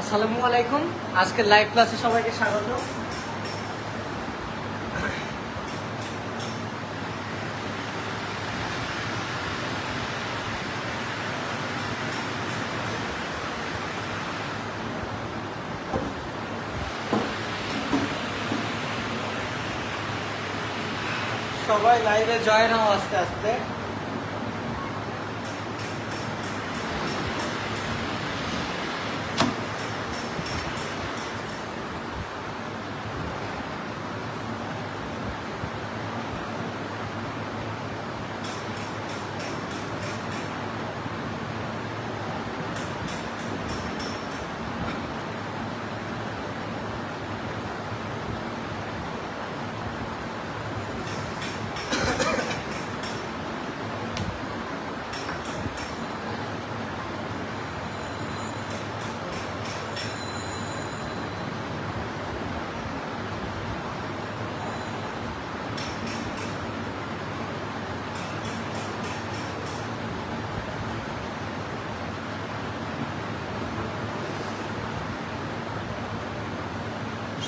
আসসালামু আলাইকুম। আজকে লাইভ ক্লাসে সবাইকে স্বাগত। সবাই লাইভে জয়েন হও আস্তে আস্তে।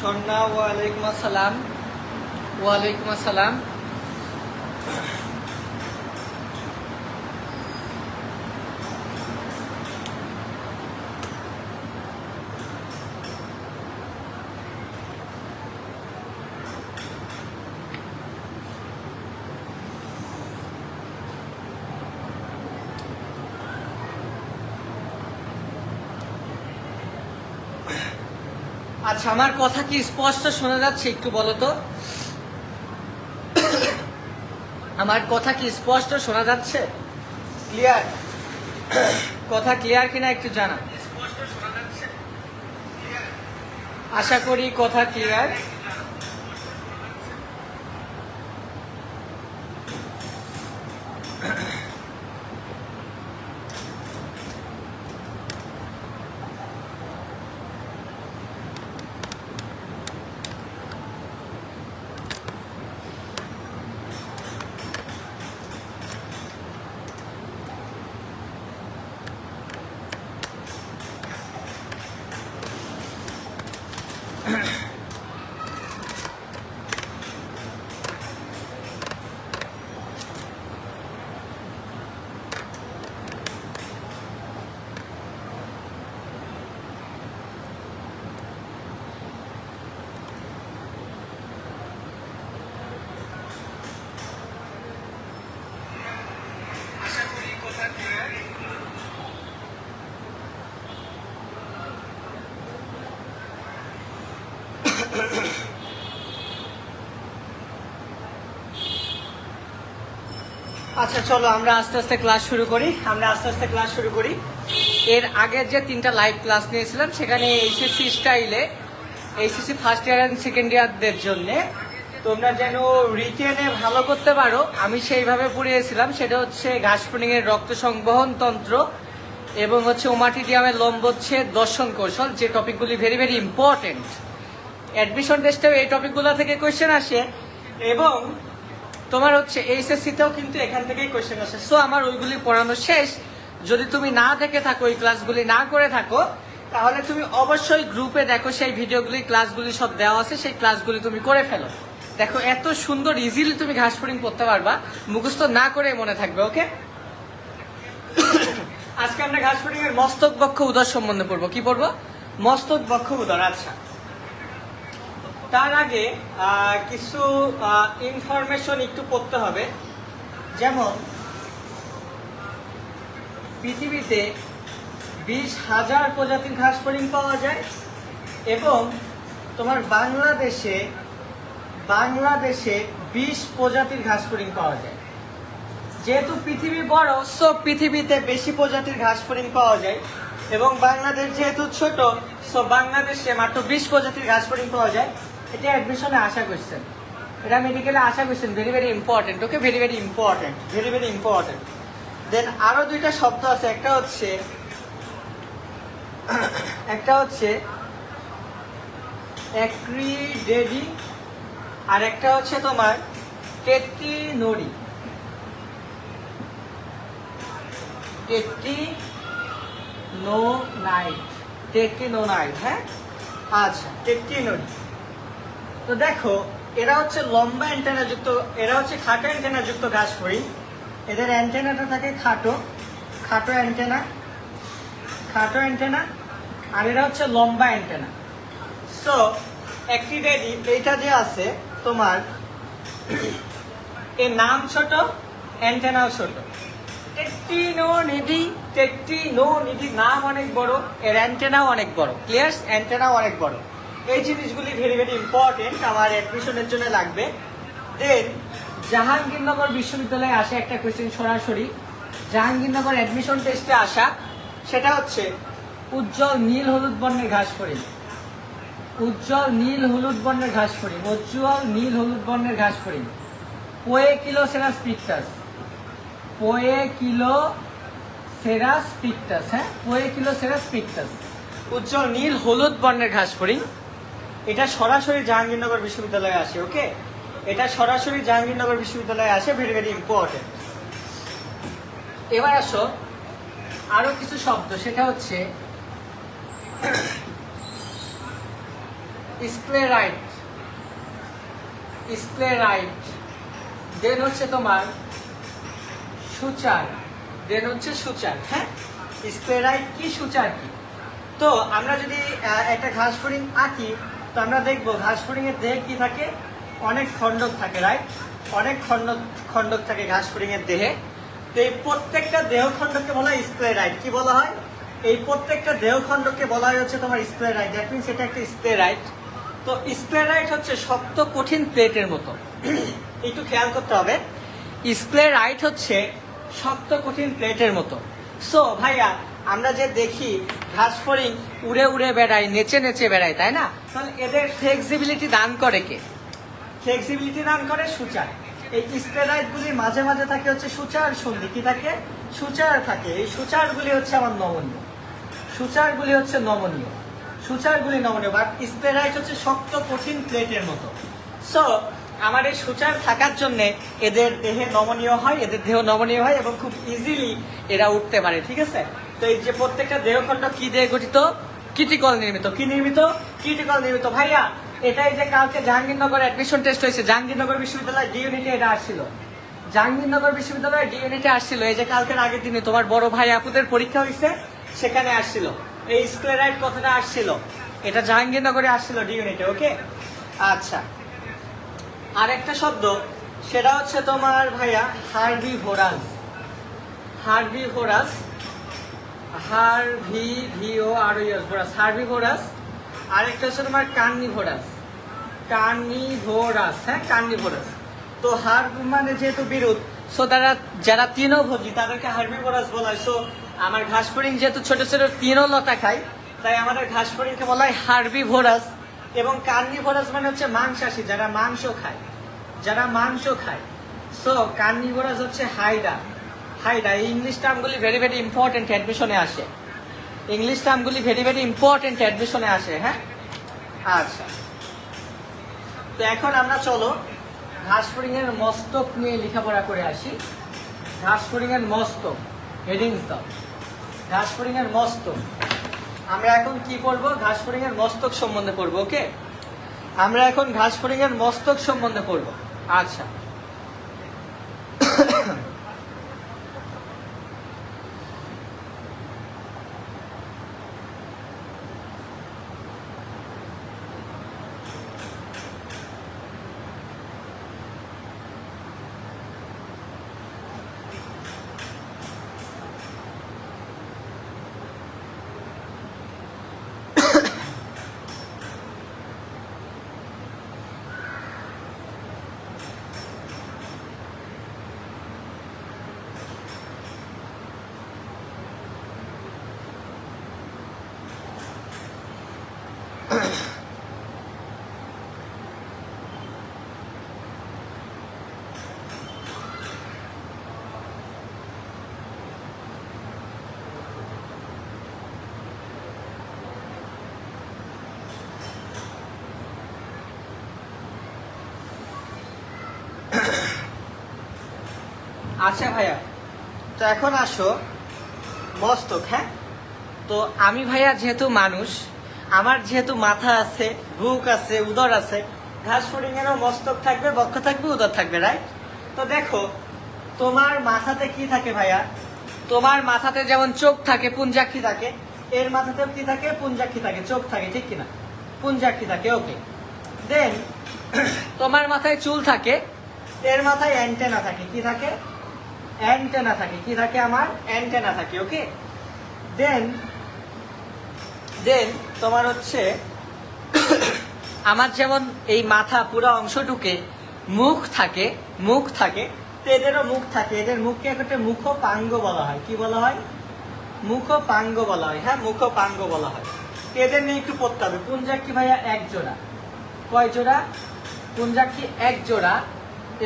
সন্না ওয়ালাইকুম আসসালাম। ওয়ালাইকুম আসসালাম। আচ্ছা, আমার কথা কি স্পষ্ট শোনা যাচ্ছে? একটু বলো তো, আমার কথা কি স্পষ্ট শোনা যাচ্ছে? ক্লিয়ার? কথা ক্লিয়ার কিনা একটু জানা। আশা করি কথা ক্লিয়ার। আচ্ছা, চলো আমরা আস্তে আস্তে ক্লাস শুরু করি। এর আগের যে 3টা লাইভ ক্লাস নিয়েছিলাম সেখানে এইচএসসি স্টাইলে HSC first year and second ইয়ারদের জন্য তোমরা যেন রিটেনে ভালো করতে পারো আমি সেইভাবে পড়িয়েছিলাম। সেটা হচ্ছে ঘাসফড়িং এর রক্ত সংবহন তন্ত্র এবং হচ্ছে ওমাটিডিয়ামের লম্বচ্ছেদ দর্শন কৌশল, যে টপিকগুলি ভেরি ভেরি ইম্পর্টেন্ট। অ্যাডমিশন টেস্টেও এই টপিকগুলো থেকে কোয়েশ্চেন আসে এবং তোমার হচ্ছে এইচএসসিতেও কিন্তু এখান থেকেই কোয়েশ্চেন আসে। সো আমার ওইগুলি পড়ানো শেষ। যদি তুমি না দেখে থাকো, ওই ক্লাসগুলি না করে থাকো, তাহলে তুমি অবশ্যই গ্রুপে দেখো, সেই ভিডিওগুলি ক্লাসগুলি সব দেওয়া আছে, সেই ক্লাসগুলি তুমি করে ফেলো। দেখো এত সুন্দর ইজিলি তুমি ঘাসফড়িং করতে পারবা, মুখস্থ না করে মনে থাকবে। ওকে, আজকে আমরা ঘাসফড়িং এর মস্তক বক্ষ উদর সম্বন্ধে পড়বো। কি পড়বো? মস্তক বক্ষ উদর। আচ্ছা, তার আগে কিছু ইনফরমেশন একটু পড়তে হবে। যেমন পৃথিবীতে 20,000 প্রজাতির ঘাসফড়িং পাওয়া যায় এবং তোমার বাংলাদেশে 20 প্রজাতির ঘাসফড়িং পাওয়া যায়। যেহেতু পৃথিবী বড়, সো পৃথিবীতে বেশি প্রজাতির ঘাসফড়িং পাওয়া যায় এবং বাংলাদেশ যেহেতু ছোট, সো বাংলাদেশে মাত্র 20 প্রজাতির ঘাসফড়িং পাওয়া যায়। এটা অ্যাডমিশনে আশা কোয়েশ্চেন, এটা মেডিকেলে আশা কোয়েশ্চেন, ভেরি ভেরি ইম্পর্টেন্ট। ওকে, ভেরি ভেরি ইম্পর্টেন্ট। দেন আরো 2টা শব্দ আছে, একটা হচ্ছে অ্যাক্রিডেডি আর একটা হচ্ছে তোমার টেট্রিনোনাইট। টেকটিনোনাইড, হ্যাঁ। আচ্ছা, টেকটিনোড। তো দেখো, এরা হচ্ছে লম্বা অ্যান্টেনা যুক্ত, এরা হচ্ছে খাটো অ্যান্টেনা যুক্ত ঘাসফড়িং। এদের অ্যান্টেনাটা থাকে খাটো খাটো অ্যান্টেনা, খাটো অ্যান্টেনা, আর এরা হচ্ছে লম্বা অ্যান্টেনা। সো অ্যাক্টিডেডি এইটা যে আছে তোমার, এর নাম ছোট, অ্যান্টেনাও ছোট। টেকটিনোনিডি, টেকটিনোনিডি নাম অনেক বড়, এর অ্যান্টেনাও অনেক বড়। ক্লিয়ার? অ্যান্টেনাও অনেক বড়। এই জিনিসগুলি ভেরি ভেরি ইম্পর্টেন্ট, আমার অ্যাডমিশনের জন্য লাগবে। দেন জাহাঙ্গীরনগর বিশ্ববিদ্যালয়ে আসে একটা কোয়েশ্চেন সরাসরি, জাহাঙ্গীরনগর অ্যাডমিশন টেস্টে আসা, সেটা হচ্ছে উজ্জ্বল নীল হলুদ বর্ণের ঘাসফড়িং। উজ্জ্বল নীল হলুদ বর্ণের ঘাসফড়িং, উজ্জ্বল নীল হলুদ বর্ণের ঘাসফড়িং। পোয়েকিলোসেরাস পিকটাস, পোয়েকিলোসেরাস পিকটাস, হ্যাঁ, পোয়েকিলোসেরাস পিকটাস, উজ্জ্বল নীল হলুদ বর্ণের ঘাসফড়িং। এটা সরাসরি জাহাঙ্গীরনগর বিশ্ববিদ্যালয়ে আসে। ওকে, এটা সরাসরি জাহাঙ্গীরনগর বিশ্ববিদ্যালয়ে আসে, ভেরি ভেরি ইম্পর্টেন্ট। এবার আসো আরো কিছু শব্দ, সেটা হচ্ছে স্ক্লেরাইট, স্ক্লেরাইট। দেন হচ্ছে তোমার সূচার, দেন হচ্ছে সূচার, হ্যাঁ। স্ক্লেরাইট কি, সূচার কি? তো আমরা যদি একটা ঘাসফড়িং আঁকি, তো আমরা দেখবো ঘাসফড়িং এর দেহে কি থাকে, অনেক খণ্ডক থাকে, রাইট? অনেক খণ্ডক থাকে ঘাসফড়িং এর দেহে। তো এই প্রত্যেকটা দেহ খণ্ডককে বলা হয় স্ক্লেরাইট। কি বলা হয়? এই প্রত্যেকটা দেহ খণ্ডককে বলা হয় হচ্ছে তোমার স্ক্লেরাইট। দ্যাট মিনস এটা একটা স্ক্লেরাইট। তো স্ক্লেরাইট হচ্ছে শক্ত কঠিন প্লেটের মতো। একটু খেয়াল করতে হবে, স্ক্লেরাইট হচ্ছে শক্ত কঠিন প্লেটের মতো। সো ভাইয়া, আমরা যে দেখি ঘাসফড়িং উড়ে উড়ে বেড়ায়, নেচে নেচে বেড়ায়, তাই না? তাহলে এদের ফ্লেক্সিবিলিটি দান করে কে? ফ্লেক্সিবিলিটি দান করে সূচার। এই স্ক্লেরাইটগুলির মাঝে মাঝে থাকে হচ্ছে সূচার সন্ধি। কি থাকে? সূচার থাকে। এই সূচারগুলি হচ্ছে আমার নমনীয়, সূচারগুলি হচ্ছে নমনীয়, সূচারগুলি নমনীয়। বাট স্ক্লেরাইট হচ্ছে শক্ত কঠিন প্লেটের মতো। সো আমার এই সূচার থাকার জন্য এদের দেহে নমনীয় হয়, এদের দেহ নমনীয় হয় এবং খুব ইজিলি এরা উঠতে পারে। ঠিক আছে? তো এই যে প্রত্যেকটা দেহখণ্ড কি দিয়ে গঠিত? কিটিকল নির্মিত। কি নির্মিত? কিটিকল নির্মিত। ভাইয়া, এটাই যে কালকে জাহাঙ্গীরনগর অ্যাডমিশন টেস্ট হয়েছে, জাহাঙ্গীরনগর বিশ্ববিদ্যালয় ডি ইউনিটে এটা আসছিল, জাহাঙ্গীরনগর বিশ্ববিদ্যালয় ডি ইউনিটে আসছিল। এই যে কালকের আগের দিনে তোমার বড় ভাই আপুদের পরীক্ষা হয়েছে, সেখানে আসছিল এই স্ক্লেরাইট কথাটা আসছিল, এটা জাহাঙ্গীরনগরে আসছিল ডি ইউনিটে। ওকে, আচ্ছা। আরেকটা শব্দ, সেটা হচ্ছে তোমার ভাইয়া হার্বিভোরাস। Herbivorous, herbivorous, herbivorous. আরেকটা হচ্ছে তোমার কার্নিভোরাস, কার্নিভোরাস, হ্যাঁ, কার্নিভোরাস। তো হার্ব মানে যেহেতু বিরুদ্ধ, সো যারা তৃণভোজী তাদেরকে হার্বিভোরাস বলা হয়। সো আমার ঘাসফড়িং যেহেতু ছোট ছোট তৃণলতা খায়, তাই আমাদের ঘাসফড়িংকে বলা হয় হার্বিভোরাস। এবং কার্নিভোরাস মানে হচ্ছে মাংসাশী, যারা মাংস খায়, যারা মাংস খায়। সো কার্নিভোরাস হচ্ছে হাইডা, হাইডা। এই ইংলিশ টার্মগুলি ভেরি ভেরি ইম্পর্টেন্ট অ্যাডমিশনে আসে, ইংলিশ টার্মগুলি ভেরি ভেরি ইম্পর্টেন্ট অ্যাডমিশনে আসে, হ্যাঁ। আচ্ছা, তো এখন আমরা চলো ঘাসফড়িং এর মস্তক নিয়ে লেখাপড়া করে আসি। ঘাসফড়িং এর মস্তক, হেডিংস দাও। ঘাসফড়িং এর মস্তক আমরা এখন কি পড়বো? ঘাসফড়িং এর মস্তক সম্বন্ধে পড়বো। ওকে, আমরা এখন ঘাসফড়িং এর মস্তক সম্বন্ধে পড়বো। আচ্ছা, আচ্ছা ভাইয়া, তো এখন আসো মস্তক, হ্যাঁ। তো আমি ভাইয়া যেহেতু মানুষ, আমার যেহেতু মাথা আছে, বুক আছে, উদর আছে, ঘাস ফড়িং এরও মস্তক থাকবে, বক্ষ থাকবে, উদর থাকবে, রাইট? তো দেখো তোমার মাথাতে কি থাকে ভাইয়া, তোমার মাথাতে যেমন চোখ থাকে, পুঞ্জাক্ষী থাকে, এর মাথাতেও কি থাকে, পুঞ্জাক্ষী থাকে, চোখ থাকে, ঠিক কিনা? পুঞ্জাক্ষী থাকে, ওকে। দেন তোমার মাথায় চুল থাকে, এর মাথায় অ্যান্টেনা থাকে, কি থাকে? অ্যান্টেনা থাকে, কি থাকে? আমার অ্যান্টেনা থাকে, ওকে। দেন দেন তোমার হচ্ছে আমার যেমন এই মাথা পুরো অংশটুকে মুখ থাকে, মুখ থাকে, তো এদেরও মুখ থাকে, এদের মুখকে একটা মুখপাঙ্গ বলা হয়। কি বলা হয়? মুখপাঙ্গ বলা হয়, হ্যাঁ, মুখপাঙ্গ বলা হয়। এদের নিয়ে একটু পড়তে হবে। পুঞ্জাক্ষী ভাইয়া এক জোড়া, কয় জোড়া? পুঞ্জাক্ষী এক জোড়া,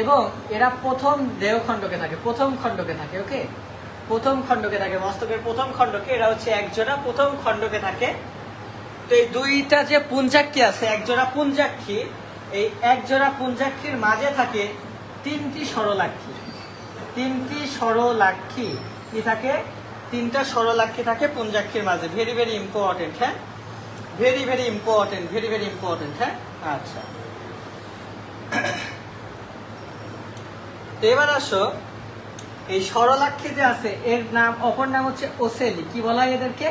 এবং এরা প্রথম দেহখণ্ডকে থাকে, প্রথম খণ্ডকে থাকে, ওকে, প্রথম খণ্ডকে থাকে, মস্তকের প্রথম খণ্ডকে এরা হচ্ছে এক জোড়া, প্রথম খণ্ডকে থাকে। তো এই দুইটা যে পুঞ্জাক্ষী আছে, এক জোড়া পুঞ্জাক্ষী, এই এক জোড়া পুঞ্জাক্ষীর মাঝে থাকে তিনটি সরলাক্ষী, তিনটি সরলাক্ষী, কি থাকে? তিনটা সরলাক্ষী থাকে পুঞ্জাক্ষীর মাঝে। ভেরি ভেরি ইম্পর্টেন্ট, হ্যাঁ, very very important, very very important, হ্যাঁ। আচ্ছা, এবার আসো, এই সরলাক্ষী যে আছে এর নাম, অপর নাম হচ্ছে ওসেলি। কি বলা হয় এদেরকে?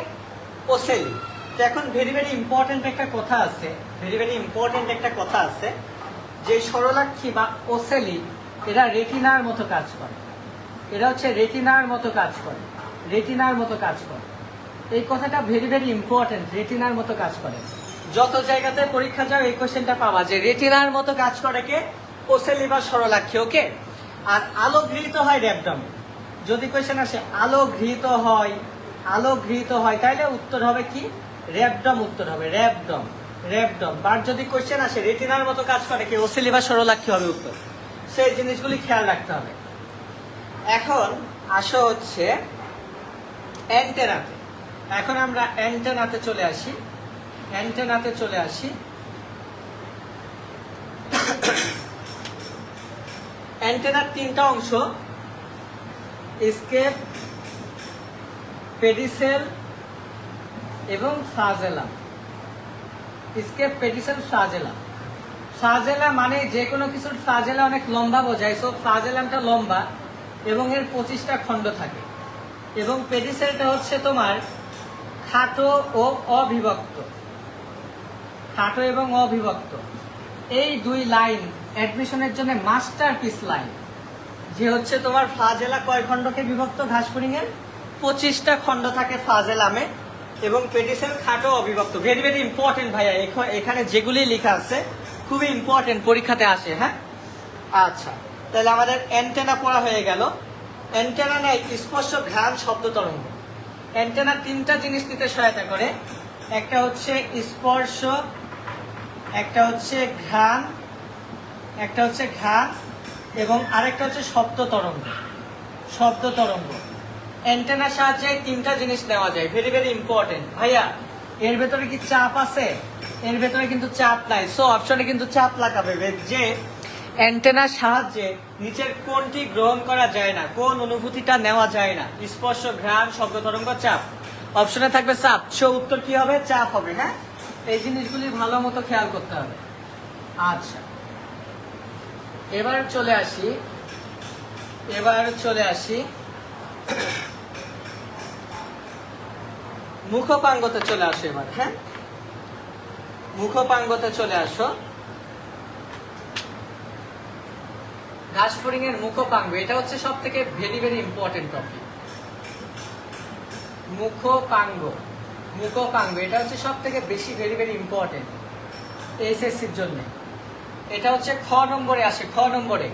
ওসেলি। তো এখন ভেরি ভেরি ইম্পর্টেন্ট একটা কথা আছে, ভেরি ভেরি ইম্পর্টেন্ট একটা কথা আছে, যে সরলাক্ষী বা ওসেলি এরা রেটিনার মতো কাজ করে, এরা হচ্ছে রেটিনার মতো কাজ করে, রেটিনার মতো কাজ করে। এই কথাটা ভেরি ভেরি ইম্পর্টেন্ট, রেটিনার মতো কাজ করে। যত জায়গাতে পরীক্ষা যাও এই কোশ্চেনটা পাবা, যে রেটিনার মতো কাজ করে কে? ওসেলি বা সরলাক্ষী, ওকে। আর আলো গৃহীত হয় র্যাবডমে। যদি কোয়েশ্চেন আসে আলো গৃহীত হয়, আলো গৃহীত হয়, তাইলে উত্তর হবে কি? র্যাবডম উত্তর হবে, র্যাবডম, র্যাবডম। আর যদি কোয়েশ্চেন আসে রেটিনার মতো কাজ করে কি? ওসেলি বা সরলাক্ষী হবে উত্তর। সেই জিনিসগুলি খেয়াল রাখতে হবে। এখন আসো হচ্ছে অ্যান্টেনাতে। এখন আমরা অ্যান্টেনাতে চলে আসি, অ্যান্টেনাতে চলে আসি। অ্যান্টেনার তিনটা অংশ, স্কেপ, পেডিসেল এবং flagella. Scape, pedicel, flagella. Flagella মানে যে কোনো কিছুর ফ্লাজেলা অনেক লম্বা বোঝায়, সো ফ্লাজেলামটা লম্বা এবং এর 25টা খণ্ড থাকে। এবং পেডিসেলটা হচ্ছে তোমার খাটো ও অবিভক্ত, খাটো এবং অবিভক্ত। এই দুই লাইন অ্যাডমিশনের জন্য মাস্টারপিস লাইন। যে হচ্ছে তোমার ফ্লাজেলা কয় খণ্ডকে বিভক্ত? ঘাসফড়িংয়ের 25টা খণ্ড থাকে ফ্লাজেলামে, এবং পেডিসেল খাটো অবিভক্ত। ভেরি ভেরি ইম্পর্টেন্ট ভাইয়া, এখানে যেগুলি লেখা আছে খুবই ইম্পর্টেন্ট, পরীক্ষাতে আসে, হ্যাঁ। আচ্ছা, তাহলে আমাদের অ্যান্টেনা পড়া হয়ে গেল। অ্যান্টেনা নেয় স্পর্শ, ঘ্রাণ, শব্দ তরঙ্গ। অ্যান্টেনা তিনটা জিনিস নিতে সহায়তা করে, একটা হচ্ছে স্পর্শ, একটা হচ্ছে ঘ্রাণ, একটা হচ্ছে ঘ্রাণ, এবং আরেকটা হচ্ছে শব্দ তরঙ্গ, শব্দ তরঙ্গ। অ্যান্টেনার সাহায্যে তিনটা জিনিস নেওয়া যায়, ভেরি ভেরি ইম্পর্টেন্ট। ভাইয়া এর ভেতরে কি চাপ আছে? এর ভেতরে কিন্তু চাপ নাই, সো অপশনে কিন্তু চাপ লাগাবে যে অ্যান্টেনার সাহায্যে নিচের কোনটি গ্রহণ করা যায় না, কোন অনুভূতিটা নেওয়া যায় না? স্পর্শ, ঘ্রাণ, শব্দ তরঙ্গ, চাপ। অপশনে থাকবে চাপ, সো উত্তর কি হবে? চাপ হবে, হ্যাঁ। এই জিনিসগুলি ভালো মতো খেয়াল করতে হবে। আচ্ছা, এবার চলে আসি, এবার চলে আসি মুখপাঙ্গতে চলে আসো এবার, হ্যাঁ, মুখপাঙ্গতে চলে আসো। ঘাসফড়িং এর মুখপাঙ্গ, এটা হচ্ছে সব থেকে ভেরি ভেরি ইম্পর্টেন্ট টপিক। মুখপাঙ্গ, মুখপাঙ্গ এটা হচ্ছে সব থেকে বেশি ভেরি ভেরি ইম্পর্টেন্ট এসএসসির জন্য। এটা হচ্ছে খ নম্বরে আসে, খ নম্বরে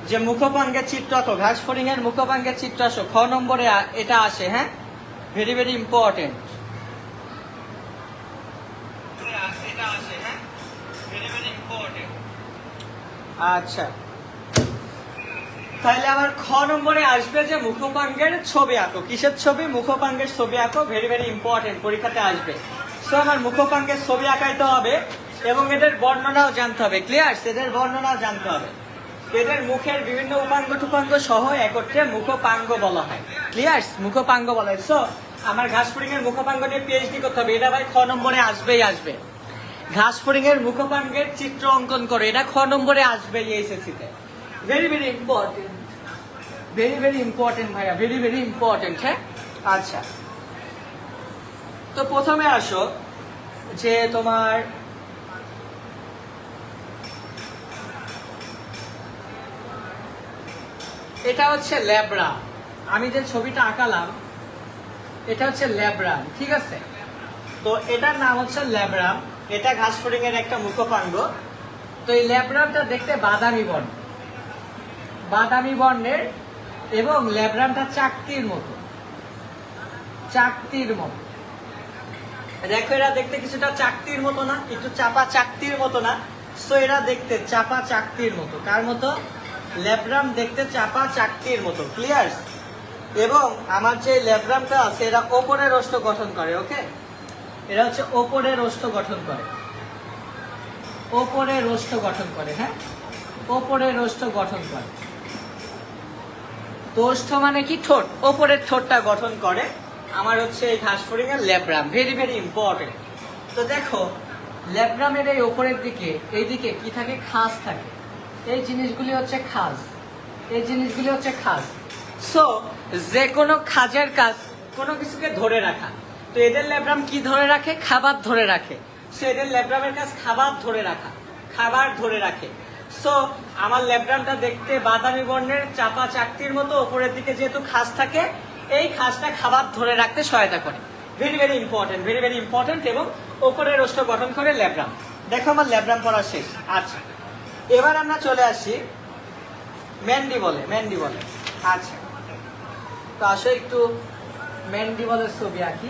যে মুখপাঙ্গের চিত্র আঁকো, ঘাসফড়িং এর মুখপাঙ্গের চিত্র আসো, খ নম্বরে এটা আসে, হ্যাঁ, ভেরি ভেরি ইম্পর্টেন্ট। এটা আসে, হ্যাঁ, ভেরি ভেরি ইম্পর্টেন্ট। আচ্ছা, তাহলে আমার খ নম্বরে আসবে যে মুখপাঙ্গের ছবি আঁকো। কিসের ছবি? মুখপাঙ্গের ছবি আঁকো, ভেরি ভেরি ইম্পর্টেন্ট, পরীক্ষাতে আসবে। সো আমার মুখপাঙ্গের ছবি আঁকাইতে হবে এবং এদের বর্ণনাও জানতে হবে। ক্লিয়ার? এদের বর্ণনাও জানতে হবে। এদের মুখের বিভিন্ন উপাঙ্গ টুপাঙ্গ সহ একত্রে মুখপাঙ্গ বলা হয়। ক্লিয়ার? মুখপাঙ্গ বলা হয়। সো আমার ঘাসফড়িং এর মুখপাঙ্গ নিয়ে পিএইচডি করতে হবে, এটা ভাই খ নম্বরে আসবেই আসবে। ঘাসফড়িং এর মুখপাঙ্গের চিত্র অঙ্কন করে, এটা খ নম্বরে আসবে এইচএসসি তে। Very very important, very very important ভাইয়া, ভেরি ভেরি ইম্পর্টেন্ট। হ্যাঁ আচ্ছা, তো প্রথমে আসো যে তোমার এটা হচ্ছে ল্যাব্রা, আমি যে ছবিটা আঁকালাম এটা হচ্ছে ল্যাব্রাম, ঠিক আছে? তো এটার নাম হচ্ছে ল্যাব্রাম, এটা ঘাসফড়িং এর একটা মুখপাঙ্গ। তো এই ল্যাব্রামটা দেখতে বাদামি বর্ণ, বাদামি বর্ণের, এবং ল্যাব্রামটা চাকতির মতো, চাকতির মতো। দেখো এরা দেখতে কিছুটা চাকতির মতো না, একটু চাপা চাকতির মতো না? সো এরা দেখতে চাপা চাকতির মতো। কার মতো? ল্যাব্রাম দেখতে চাপা চাকতির মতো। ক্লিয়ার? এবং আমার যে ল্যাব্রামটা আছে এরা ওপরে রোস্ট গঠন করে। ওকে, এরা হচ্ছে ওপরে রোস্ট গঠন করে, ওপরে রোস্ট গঠন করে। হ্যাঁ, ওপরে রোস্ট গঠন করে। তোষ্ঠ মানে কি? ঠোঁট, ওপরের ঠোঁটটা গঠন করে আমার হচ্ছে এই ঘাসফড়িং এর ল্যাব্রাম। Very very important. তো দেখো ল্যাব্রামের এই ওপরের দিকে, এইদিকে কি থাকে? খাস থাকে। এই জিনিসগুলি হচ্ছে খাস, এই জিনিসগুলি হচ্ছে খাস। সো যে কোনো খাজের কাজ কোনো কিছুকে ধরে রাখা। তো এদের ল্যাব্রাম কি ধরে রাখে? খাবার ধরে রাখে। সো এদের ল্যাব্রামের কাজ খাবার ধরে রাখা, খাবার ধরে রাখে। সো আমার ল্যাব্রামটা দেখতে বাদামি বর্ণের, চাপা চাকতির মতো, ওপরের দিকে যেহেতু খাস থাকে, এই খাসটা খাবার ধরে রাখতে সহায়তা করে। Very very important, very very important. এবং ওপরে রোস্ট গঠন করে ল্যাব্রাম। দেখো আমার ল্যাব্রাম পড়া শেষ। আচ্ছা, এবার আমরা চলে আসি ম্যান্ডিবলে। ম্যান্ডিবলে আচ্ছা, তো আসো একটু ম্যান্ডিবলের ছবি আঁকি।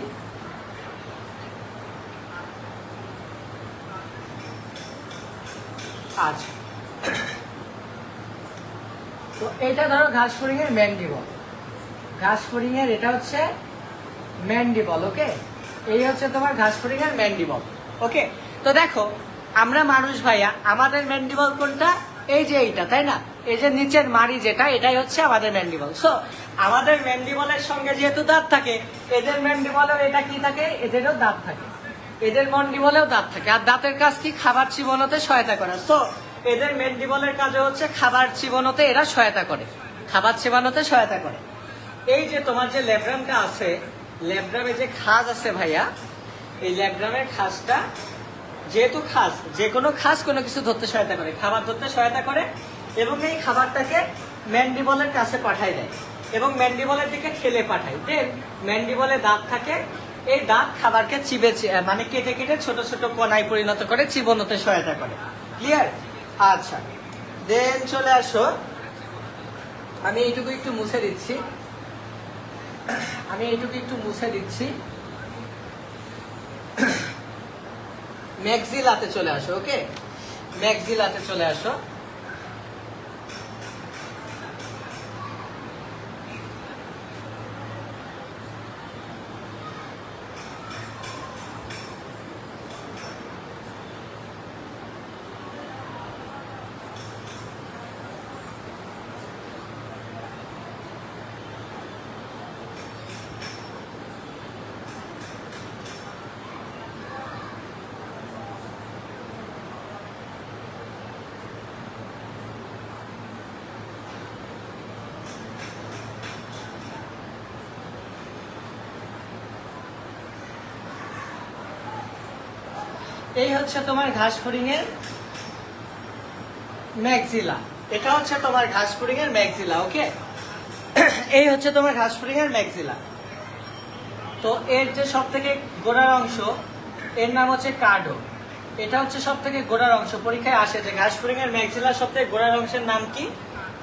আচ্ছা, তো এটা ধরো ঘাসফড়িং এর ম্যান্ডিবল, ঘাসফড়িং এর এটা হচ্ছে ম্যান্ডিবল। ওকে, এই হচ্ছে তোমার ঘাসফড়িং এর ম্যান্ডিবল। ওকে, তো দেখো আমরা মানুষ ভাইয়া, আমাদের ম্যান্ডিবল কোনটা? এই যে এইটা, তাই না? এই যে নিচের মাড়ি যেটা, এটাই হচ্ছে আমাদের ম্যান্ডিবল। সো আমাদের ম্যান্ডিবলের সঙ্গে যেহেতু দাঁত থাকে, এদের ম্যান্ডিবলেও এটা কি থাকে? এদেরও দাঁত থাকে, এদের ম্যান্ডিবলেও দাঁত থাকে। আর দাঁতের কাজ কি? খাবার চিবানোতে সহায়তা করা। সো এদের ম্যান্ডিবলের কাজ হচ্ছে খাবার চিবানোতে এরা সহায়তা করে, খাবার চিবানোতে সহায়তা করে। এই যে তোমার যে ল্যাব্রামটা আছে, ল্যাব্রামে যে খাস আছে ভাইয়া, এই ল্যাব্রামের খাসটা যেহেতু খাস, যে কোনো খাস কোনো কিছু ধরতে সহায়তা করে, খাবার ধরতে সহায়তা করে, এবং এই খাবারটাকে ম্যান্ডিবলের কাছে পাঠায় দেয়, এবং ম্যান্ডিবলের দিকে ঠেলে পাঠায়। দেন ম্যান্ডিবলে দাঁত থাকে, এই দাঁত খাবারকে চিবে মানে কেটে কেটে ছোট ছোট কণায় পরিণত করে চিবানোতে সহায়তা করে। ক্লিয়ার? আচ্ছা, দেন চলে আসো, আমি এইটুকু একটু মুছে দিচ্ছি, আমি এইটুকু একটু মুছে দিচ্ছি। ম্যাক্সিলাতে চলে আসো। ওকে, ম্যাক্সিলাতে চলে আসো। এই হচ্ছে তোমার ঘাসফড়িং এর ম্যাক্সিলা, এটা হচ্ছে তোমার ঘাসফড়িং এর ম্যাক্সিলা। ওকে, এই হচ্ছে তোমার ঘাসফড়িং এর ম্যাক্সিলা। তো এর যে সব থেকে গোড়ার অংশ, এর নাম হচ্ছে কার্ডো। এটা হচ্ছে সব থেকে গোড়ার অংশ, পরীক্ষায় আসে যে ঘাসফড়িং এর ম্যাক্সিলার সব থেকে গোড়ার অংশের নাম কি?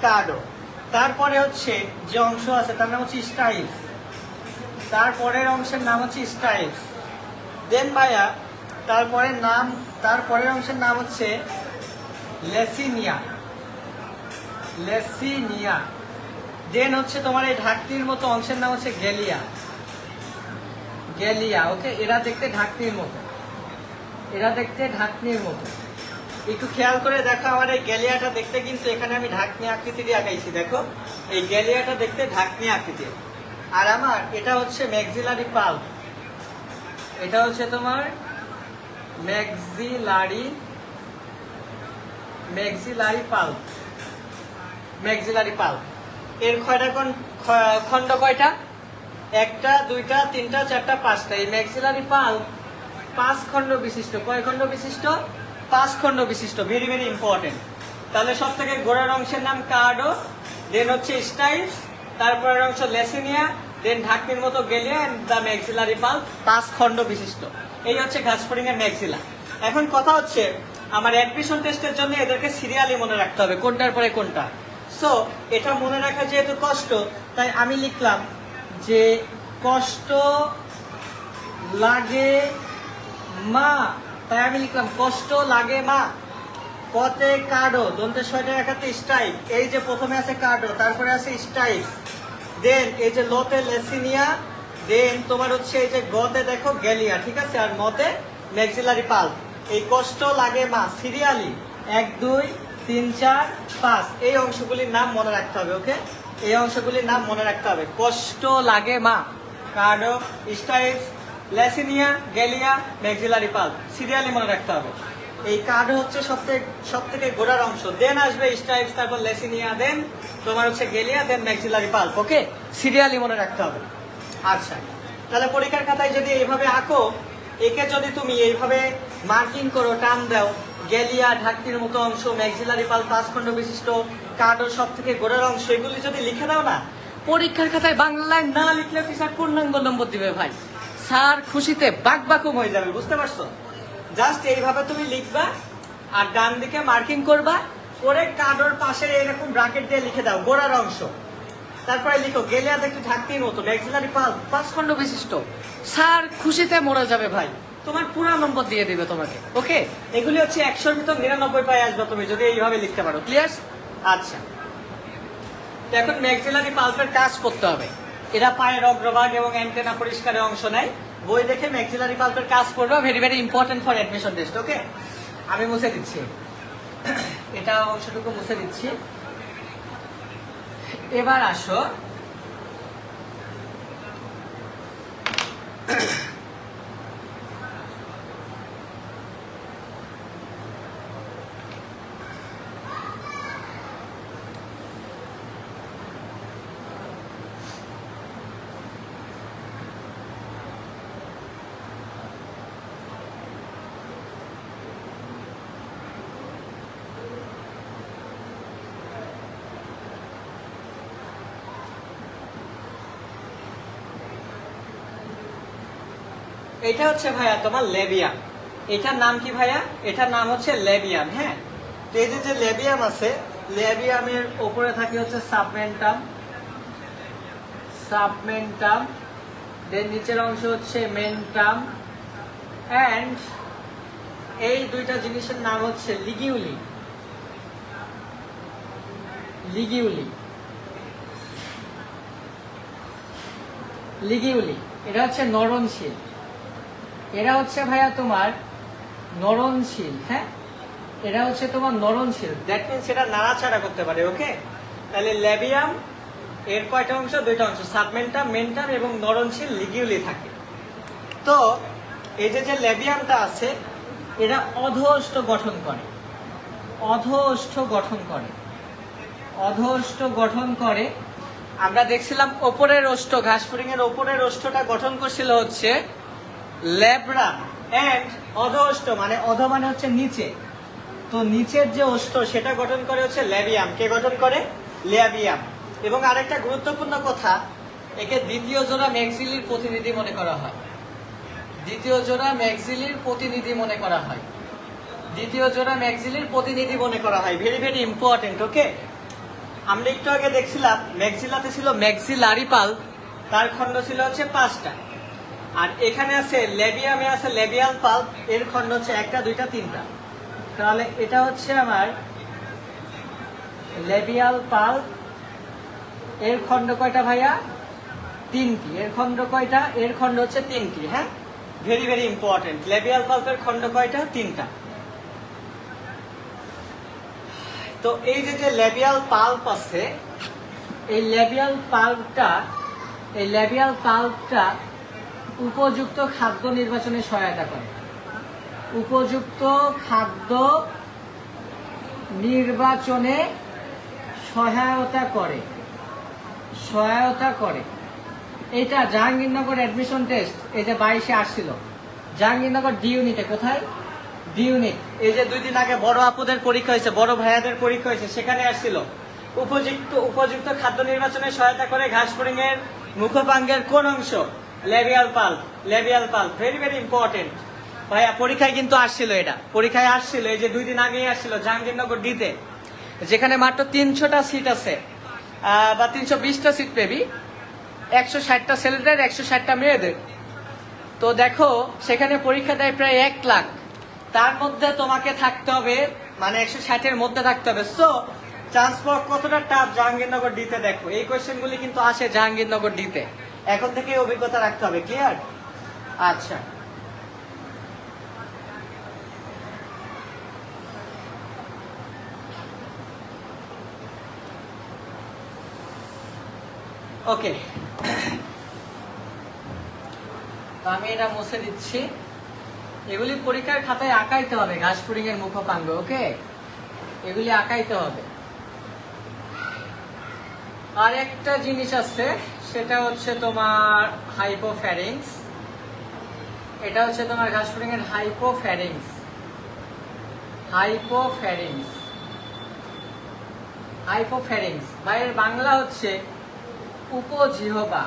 কার্ডো। তারপরে হচ্ছে যে অংশ আছে তার নাম হচ্ছে স্টাইলস, তারপরের অংশের নাম হচ্ছে স্টাইলস। দেন ভাইয়া তারপরের অংশের নাম হচ্ছে লেসিনিয়া, লেসিনিয়া। দেন হচ্ছে তোমার এই ঢাকনির মতো অংশের নাম হচ্ছে গ্যালিয়া, গ্যালিয়া। ওকে, এরা দেখতে ঢাকনির মতো, এরা দেখতে ঢাকনির মতো। একটু খেয়াল করে দেখো আমার এই গ্যালিয়াটা দেখতে, কিন্তু এখানে আমি ঢাকনি আকৃতি দিয়ে আঁকাইছি। দেখো এই গ্যালিয়াটা দেখতে ঢাকনি আকৃতির। আর আমার এটা হচ্ছে ম্যাক্সিলারি পাল্প, এটা হচ্ছে তোমার ম্যাক্সিলারি পাল্প। ম্যাক্সিলারি পাল্প এর খণ্ড কয়টা? একটা, দুইটা, তিনটা, চারটা, পাঁচটা। এই ম্যাক্সিলারি পাল্প 5 খণ্ড বিশিষ্ট। কয় খণ্ড বিশিষ্ট? 5 খণ্ড বিশিষ্ট। Very very important. তাহলে সব থেকে গোড়ার অংশের নাম কার্ডো, দেন হচ্ছে স্টাইলস, তারপরের অংশ লেসিনিয়া, দেন ঢাকনির মতো গেলিয়া এন্ড দ্য ম্যাক্সিলারি পাল্প। 5 খণ্ড বিশিষ্ট। এই হচ্ছে ঘাসফড়িং এর ম্যাক্সিলা। এখন কথা হচ্ছে আমার অ্যাডমিশন টেস্টের জন্য এদেরকে সিরিয়ালি মনে রাখতে হবে কোনটার পরে কোনটা। সো এটা মনে রাখা যেহেতু কষ্ট, তাই আমি লিখলাম যে কষ্ট লাগে মা, তাই আমি লিখলাম কষ্ট লাগে মা। কতে কার্ডো, দন্তে 6টা একাতে স্টাইল। এই যে প্রথমে আছে কার্ডো, তারপরে আছে স্টাইল, দেন এই যে লতে লেসিনিয়া, দেন তোমার হচ্ছে এই যে গতে দেখো গেলিয়া, ঠিক আছে, আর মতে ম্যাক্সিলারি পাল্প। এই কষ্ট লাগে মা সিরিয়ালি 1 2 3 4 5 এই অংশগুলির নাম মনে রাখতে হবে। ওকে, এই অংশগুলির নাম মনে রাখতে হবে। কষ্ট লাগে মা, কার্ডো, স্টাইলস, লেসিনিয়া, গেলিয়া, ম্যাক্সিলারি পাল্প সিরিয়ালি মনে রাখতে হবে। এই কার্ডো হচ্ছে সব থেকে গোড়ার অংশ, দেন আসবে স্টাইলস, তারপর লেসিনিয়া, দেন তোমার হচ্ছে গেলিয়া, দেন ম্যাক্সিলারি পাল্প। ওকে, সিরিয়ালি মনে রাখতে হবে। আচ্ছা, তাহলে পরীক্ষার খাতায় যদি এইভাবে আঁকো, একে যদি তুমি এইভাবে মার্কিং করো, টান দাও, গেলিয়া ঢাকনির মতো অংশ, ম্যাক্সিলারি পাল্প 5 খণ্ড বিশিষ্ট, কার্ডো সব থেকে গোড়ার অংশ, এগুলি যদি লিখে দাও না, পরীক্ষার খাতায় বাংলায় না লিখলে টিচার পূর্ণাঙ্গ নম্বর দিবে ভাই। স্যার খুশিতে বাকবাকুম হয়ে যাবে, বুঝতে পারছো? জাস্ট এইভাবে তুমি লিখবা আর ডান দিকে মার্কিং করবা, করে কার্ডোর পাশে এরকম ব্র্যাকেট দিয়ে লিখে দাও গোড়ার অংশ। তারপরে লিখো গেলিয়া দেখতে ঢাকনির মতো, ম্যাক্সিলারি পাল্প 5 খণ্ড বিশিষ্ট। স্যার খুশিতে মরে যাবে ভাই, তোমার পুরো নম্বর দিয়ে দিবে তোমাকে। ওকে, এগুলি হচ্ছে 100-র ভিতর 99 পাই আসবে তুমি যদি এইভাবে লিখতে পারো। ক্লিয়ার? আচ্ছা, এখন ম্যাক্সিলারি পাল্পের কাজ করতে হবে। এরা পায়ের অগ্রভাগ এবং অ্যান্টেনা পরিষ্কারে অংশ নেয়। বই দেখে ম্যাক্সিলারি পাল্পের কাজ করবে, very very important for admission test. Okay, আমি মুছে দিচ্ছি, এটা অংশটুকু মুছে দিচ্ছি। এবার আসো এটা হচ্ছে ভাইয়া তোমার লেবিয়াম। এটার নাম কি ভাইয়া? এটার নাম হচ্ছে লেবিয়াম। হ্যাঁ, তো এই যে লেবিয়াম আছে, লেবিয়ামের উপরে থাকে হচ্ছে সাবমেন্টাম, দেন নিচের অংশ হচ্ছে মেন্টাম, এন্ড এই দুইটা জিনিসের নাম হচ্ছে লিগিউলি। এটা হচ্ছে নরনশীল। এরা হচ্ছে ভাইয়া তোমার নরনশীল। হ্যাঁ, এরা হচ্ছে তোমার নরনশীল, দ্যাট মিনস এটা নাড়াচাড়া করতে পারে। ওকে, তাহলে লেবিয়াম এর কয়টা অংশ? 2টা অংশ, সাবমেন্টাম, মেন্টাম এবং নরনশীল লিগিউলি থাকে। তো এই যে লেবিয়ামটা আছে, এরা অধোষ্ঠ গঠন করে। আমরা দেখছিলাম ওপরের ওষ্ঠ, ঘাসফড়িং এর ওপরের ওষ্ঠটা গঠন করছিল হচ্ছে লেব্রাম, এন্ড অধোষ্ঠ মানে অধ মানে হচ্ছে নিচে, তো নিচের যে ওষ্ঠ সেটা গঠন করে হচ্ছে লেবিয়াম। কে গঠন করে? লেবিয়াম। এবং আরেকটা গুরুত্বপূর্ণ কথা, একে দ্বিতীয় জোড়া ম্যাক্সিলির প্রতিনিধি মনে করা হয়। Very very important. ওকে, আমরা একটু আগে দেখছিলাম ম্যাক্সিলাতে ছিল ম্যাক্সিলারি পাল্প, তার খণ্ড ছিল হচ্ছে 5টা, আর এখানে আছে লেবিয়ামে আছে লেবিয়াল পাল্প, এর খণ্ড হচ্ছে 1টা 2টা 3টা। তাহলে এটা হচ্ছে আমার লেবিয়াল পাল্প, এর খণ্ড কয়টা ভাইয়া? 3টি। এর খণ্ড কয়টা? এর খণ্ড হচ্ছে 3টি। হ্যাঁ, ভেরি ভেরি ইম্পর্টেন্ট। লেবিয়াল পাল্পের খণ্ড কয়টা? 3টা। তো এই যে লেবিয়াল পাল্প আছে, এই লেবিয়াল পাল্পটা এই ল্যাবিয়াল পাল্পটা উপযুক্ত খাদ্য নির্বাচনে সহায়তা করে। উপযুক্ত খাদ্য নির্বাচনে সহায়তা করে। এটা জাহাঙ্গীরনগর অ্যাডমিশন টেস্ট, এই যে 22-এ আসছিল জাহাঙ্গীরনগর ডি ইউনিটে। কোথায়? D unit. এই যে 2 দিন আগে বড় আপুদের পরীক্ষা হয়েছে, বড় ভাইয়াদের পরীক্ষা হয়েছে, সেখানে আসছিল উপযুক্ত খাদ্য নির্বাচনে সহায়তা করে ঘাসফড়িং এর মুখপাঙ্গের কোন অংশ? Labial pulp. Very very important ভাইয়া, পরীক্ষায় কিন্তু আসছিল, এটা পরীক্ষায় আসছিল, এই যে 2 দিন আগেই আসছিল জাহাঙ্গীরনগর ডিতে, যেখানে মাত্র 300টা সিট আছে বা 320টা সিট পেবি, 160টা ছেলেদের 160টা মেয়েদের। তো দেখো সেখানে পরীক্ষা দেয় প্রায় 1 লাখ, তার মধ্যে তোমাকে থাকতে হবে মানে 160-এর মধ্যে থাকতে হবে। সো চান্স পাওয়া কতটা টাফ জাহাঙ্গীরনগর ডিতে, দেখো এই কোয়েশ্চেনগুলি কিন্তু আসে জাহাঙ্গীরনগর ডিতে, এখন থেকে অভিজ্ঞতা রাখতে হবে। ক্লিয়ার? আচ্ছা, ওকে, আমি এটা মুছে দিচ্ছি। এগুলি পরীক্ষার খাতায় আঁকাইতে হবে, ঘাসফড়িং এর মুখপাঙ্গ। ওকে, এগুলি আঁকাইতে হবে। আর একটা জিনিস আছে, সেটা হচ্ছে তোমার হাইপোফ্যারিংস। এটা হচ্ছে তোমার ঘাসফড়িং এর হাইপোফ্যারিংস। ভাইয়ের বাংলা হচ্ছে উপজিহ্বা।